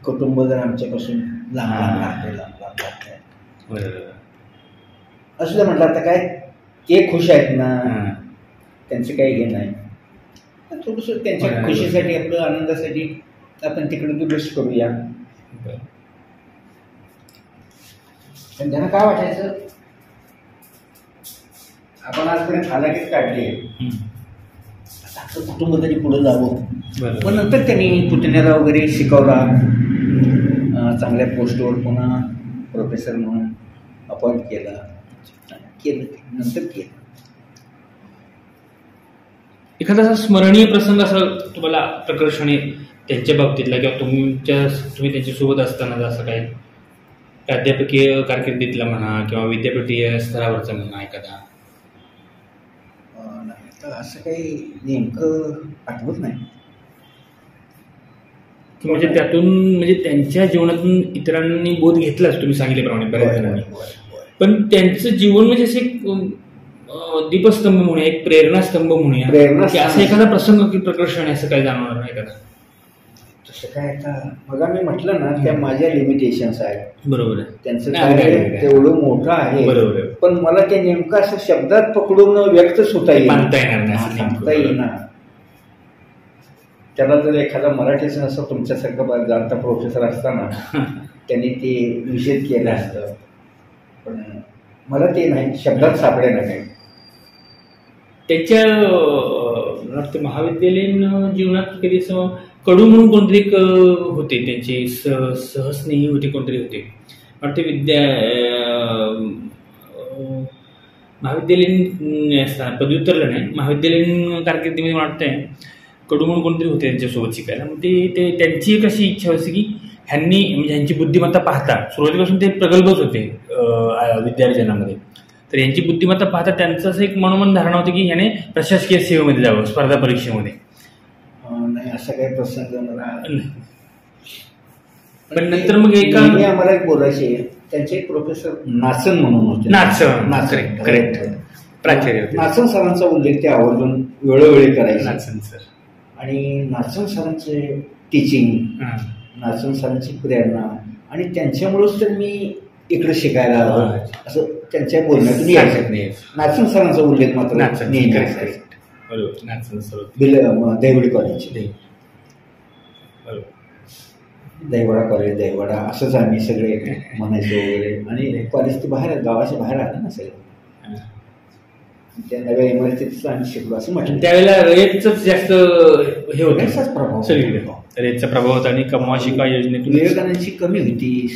कुटुंब जर आमच्यापासून लांब राहते असं जर म्हटलं, आता काय ते खुश आहेत ना, त्यांचं काही हे नाही, थोडंसं त्यांच्या खुशीसाठी आपलं आनंदासाठी आपण तिकडे दुर्लक्ष करूया. पण त्यांना काय वाटायचं, आपण आजपर्यंत हालाकीच काढली, आता आपलं कुटुंब तरी पुढे जावं. पण नंतर त्यांनी पुतण्याला वगैरे शिकवला, चांगल्या पोस्टवर पुन्हा प्रोफेसर म्हणून अपॉइंट केलं, नंतर केलं. एखादा असा स्मरणीय प्रसंग असं तुम्हाला प्रकर्षणी त्यांच्या बाबतीतला किंवा तुम्ही त्यांच्यासोबत असताना असं काय प्राध्यापकीय कारकिर्दीतला म्हणा किंवा विद्यापीठीय स्तरावरचा म्हणा एखादा? नाही, तर असं काही नेमकं आठवत नाही. म्हणजे त्यातून म्हणजे त्यांच्या जीवनातून इतरांनी बोध घेतलाच तुम्ही सांगितल्याप्रमाणे बऱ्याच जणांनी, पण त्यांचं जीवन म्हणजे असे दीपस्तंभ म्हणूया, एक प्रेरणास्तंभ म्हणूया, असं एखादा प्रसंग की प्रकर्षण असं काय जाणवणार नाही एखादा? तसं काय, आता मग मी म्हटलं ना, त्या माझ्या लिमिटेशन्स आहेत. बरोबर आहे, त्यांचं काय तेवढं मोठं आहे. बरोबर आहे, पण मला ते नेमकं असं शब्दात पकडून व्यक्तच होता येणार. त्याला जर एखादा मराठीचं असं तुमच्यासारखं जाणता प्रोफेसर असताना त्यांनी ते निषेध केला असतं, पण मला ते नाही, शब्दात सापडे ना काही. त्याच्या महाविद्यालयीन जीवनात कधी कडू म्हणून कोणतरी होते, त्यांचे सहस्नेही होते, कोणतरी होते वाटते महाविद्यालयीन असताना, पदव्युत्तरला नाही, महाविद्यालयीन कारकिर्दीमध्ये वाटतंय कडू म्हणून कोणतरी होते त्यांच्यासोबत शिकायला. मग ते त्यांची एक अशी इच्छा होती की ह्यांनी म्हणजे ह्यांची बुद्धिमत्ता पाहता, सुरुवातीपासून ते प्रगल्भच होते विद्यार्जनामध्ये, तर यांची बुद्धिमत्ता पाहता त्यांचं असं एक मनोमन धारणा होती की ह्याने प्रशासकीय सेवेमध्ये जावं, स्पर्धा परीक्षेमध्ये. नाही, असा काही प्रसंग मला. पण नंतर मग आम्हाला एक बोलायचे, त्यांचे एक प्रोफेसर नाचन म्हणून होते. नाचन, करेक्ट, प्राचार्य नाचन सरांचा उल्लेख ते आवर्जून वेळोवेळी करायचे. नाचन सर आणि नाचन सरांचे टीचिंग, नाचन सरांची प्रेरणा, आणि त्यांच्यामुळेच तर मी इकडे शिकायला आलो असं त्यांच्या बोलण्यातून यायचं नाही. नाचन सरांचा उल्लेख मात्र नेहमी करायचा. दैवडी कॉलेज, दैवडा कॉलेज, दैवडा असंच आम्ही सगळे म्हणायचो वगैरे. आणि कॉलेज ते बाहेर, गावाच्या बाहेर आलं ना सगळं, त्या नव्या इमारतीत आम्ही शिकलो असं म्हटलं. त्यावेळेला रेतच जास्त हे होतं, प्रभाव सगळीकडे रेतचा प्रभाव होता. आणि कमवा शिका योजनेतून विवेकानंदांची कमी होती,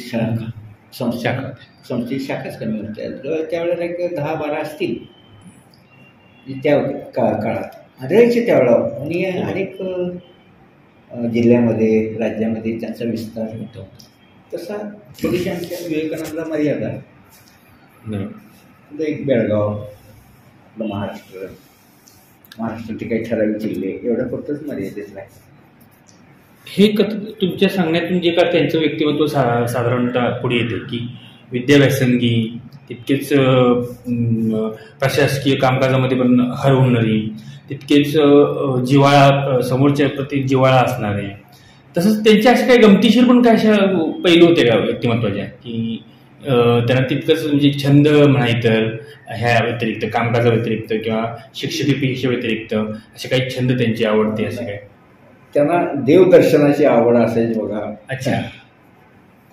संस्थेची शाखाच कमी होत्या त्यावेळेला, एक 10-12 असतील त्या काळात आढळायचे त्यावेळेला. आणि अनेक जिल्ह्यामध्ये, राज्यामध्ये त्यांचा विस्तार होता. तसा थोडीशी आमच्या विवेकानंदला मर्यादा, एक बेळगाव, महाराष्ट्राचे काही ठराविक जिल्हे एवढ्या पुरतंच मर्यादित राहील. हे तुमच्या सांगण्यातून जे काय त्यांचं व्यक्तिमत्व साधारणतः पुढे येते की विद्याव्यासंगी, तितकेच प्रशासकीय कामकाजामध्ये पण हरवणारी, तितकेच जिव्हाळा, समोरच्या प्रति जिव्हाळा असणारे, तसंच त्यांच्या अशा काही गमतीशीर पण काय अशा पैलू होते का व्यक्तिमत्वाच्या की त्यांना तितकंच म्हणजे छंद म्हणा, इतर ह्या व्यतिरिक्त, कामकाजा व्यतिरिक्त किंवा शिक्षकी पेशा व्यतिरिक्त असे काही छंद त्यांची आवडते असे काय? त्यांना देवदर्शनाची आवड असायची बघा. अच्छा.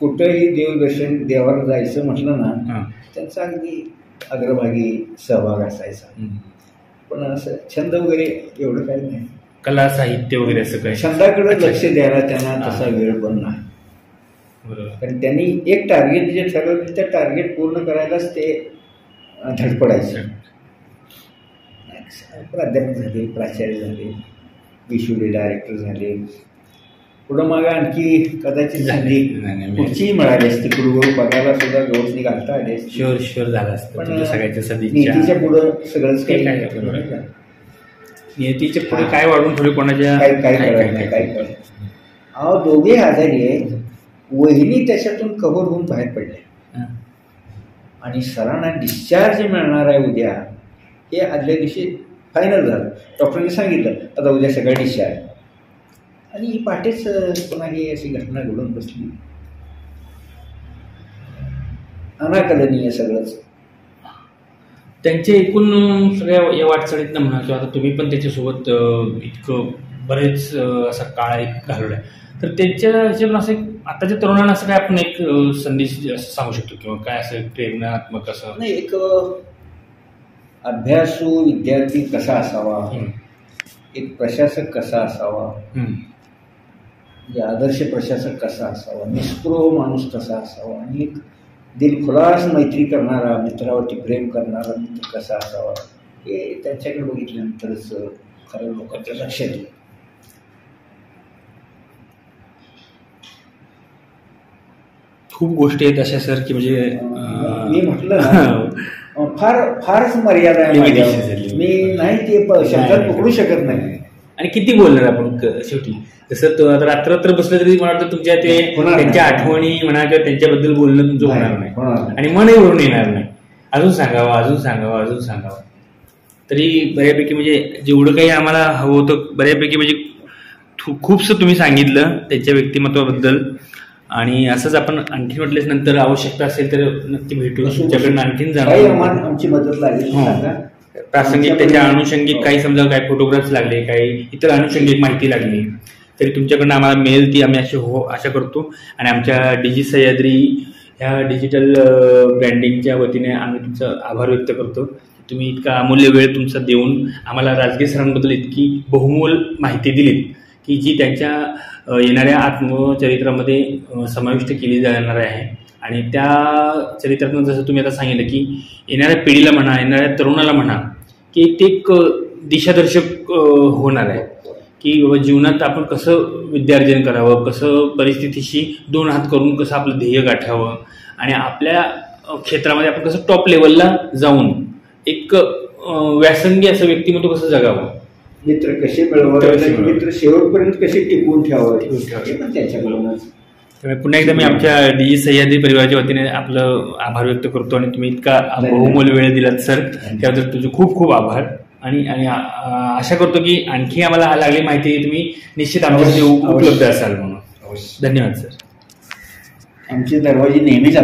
कुठंही देवदर्शन, देवाला जायचं म्हटलं ना, त्यांचा अगदी अग्रभागी सहभाग असायचा. पण असं छंद वगैरे एवढं काही नाही. कला साहित्य वगैरे असं काही छंदाकडे लक्ष द्यायला त्यांना तसा वेळ पण नाही. कारण त्यांनी एक टार्गेट जे ठरवलं, त्या टार्गेट पूर्ण करायलाच ते धडपडायचे. प्राध्यापक झाले, प्राचार्य झाले, विश्वविद्यालय डायरेक्टर झाले, पुढं मागे आणखी कदाचित झाली पुढचीही मिळाली असती, पुढे बघायला सुद्धा गवसणी घालता आले, शुअर झाला असतं. नीतीच्या पुढं सगळंच काही नियतीच्या पुढे काय वाढून थोडी कोणाच्या काय कळत. अहो दोघे आजारी आहेत. वहिनी त्याच्यातून कव्हर होऊन बाहेर पडल्या आणि सरांना डिस्चार्ज मिळणार आहे उद्या हे आदल्या दिवशी फायनल झालं. डॉक्टरांनी सांगितलं आता उद्या सगळं डिस्चार्ज. आणि ही पहाटेच पुन्हा ही अशी घटना घडून बसली. अनाकलनीय सगळंच. त्यांचे एकूण सगळ्या या वाटचालीतनं म्हणा किंवा आता तुम्ही पण त्याच्यासोबत इतकं बरेच असा काळ एक घालवलाय, तर त्यांच्या ह्याच्यातून असं आताच्या तरुणांना असं काय आपण एक संदेश असं सांगू शकतो किंवा काय असं प्रेरणात्मक असं नाही, एक अभ्यासू विद्यार्थी कसा असावा, एक प्रशासक कसा असावा, म्हणजे आदर्श प्रशासक कसा असावा, निष्पृह माणूस कसा असावा आणि एक दिलखुलास मैत्री करणारा, मित्रावरती प्रेम करणारा मित्र कसा असावा हे त्यांच्याकडे बघितल्यानंतरच खरं लोकांच्या लक्षात येईल. खूप गोष्टी आहेत अशा सर की म्हणजे मी म्हटलं ना फारच मर्यादा आहे माझ्यावर. मी नाही ते शब्दात पकडू शकत नाही. आणि किती बोलणार आपण शेवटी. जसं तो आता रात्र बसलं तरी मला वाटतं तुमच्या ते त्यांच्या आठवणी म्हणा किंवा त्यांच्याबद्दल बोलणं तुमचं होणार नाही आणि मनही भरून येणार नाही. अजून सांगावं अजून सांगावं अजून सांगावं. तरी बऱ्यापैकी म्हणजे जेवढं काही आम्हाला हवं होतं बऱ्यापैकी म्हणजे खूपसं तुम्ही सांगितलं त्यांच्या व्यक्तिमत्वाबद्दल. आणि असंच आपण आणखी म्हटल्याच नंतर आवश्यकता असेल तर नक्की भेटू. तुमच्याकडनं आणखीन जाणार आमची मदत लागेल. प्रासंगिक त्याच्या अनुषंगिक काही समजा काही फोटोग्राफ्स लागले, काही इतर अनुषंगिक माहिती लागली तरी तुमच्याकडनं आम्हाला मिळेल ती आम्ही अशी आशा करतो. आणि आमच्या डिजी सह्याद्री ह्या डिजिटल ब्रँडिंगच्या वतीने आम्ही तुमचा आभार व्यक्त करतो. तुम्ही इतका अमूल्य वेळ तुमचा देऊन आम्हाला राजगीर सरांबद्दल इतकी बहुमोल माहिती दिलीत की जी त्यांच्या येणाऱ्या आत्मचरित्रामध्ये समाविष्ट केली जाणार आहे. आणि त्या चरित्रातून जसं तुम्ही आता सांगितलं की येणाऱ्या पिढीला म्हणा, येणाऱ्या तरुणाला म्हणा की ते एक दिशादर्शक होणार आहे की बाबा जीवनात आपण कसं विद्यार्जन करावं, कसं परिस्थितीशी दोन हात करून कसं आपलं ध्येय गाठावं आणि आपल्या क्षेत्रामध्ये आपण कसं टॉप लेवलला जाऊन एक व्यासंगी असं व्यक्तिमत्व कसं जगावं, मित्र कसे मिळवावे, मित्र शेवटपर्यंत कसे टिकवून ठेवावे हे पण त्यांच्याकडूनच. त्यामुळे पुन्हा एकदा मी आमच्या डिजी सह्याद्री परिवाराच्या वतीने आपलं आभार व्यक्त करतो. आणि तुम्ही इतका बहुमोल वेळ दिलात सर त्याबद्दल तुझे खूप खूप आभार. आणि आशा करतो की आणखी आम्हाला लागली माहिती तुम्ही निश्चित आमच्यासाठी उपलब्ध असाल म्हणून. धन्यवाद सर. आमचे दरवाजे नेहमीच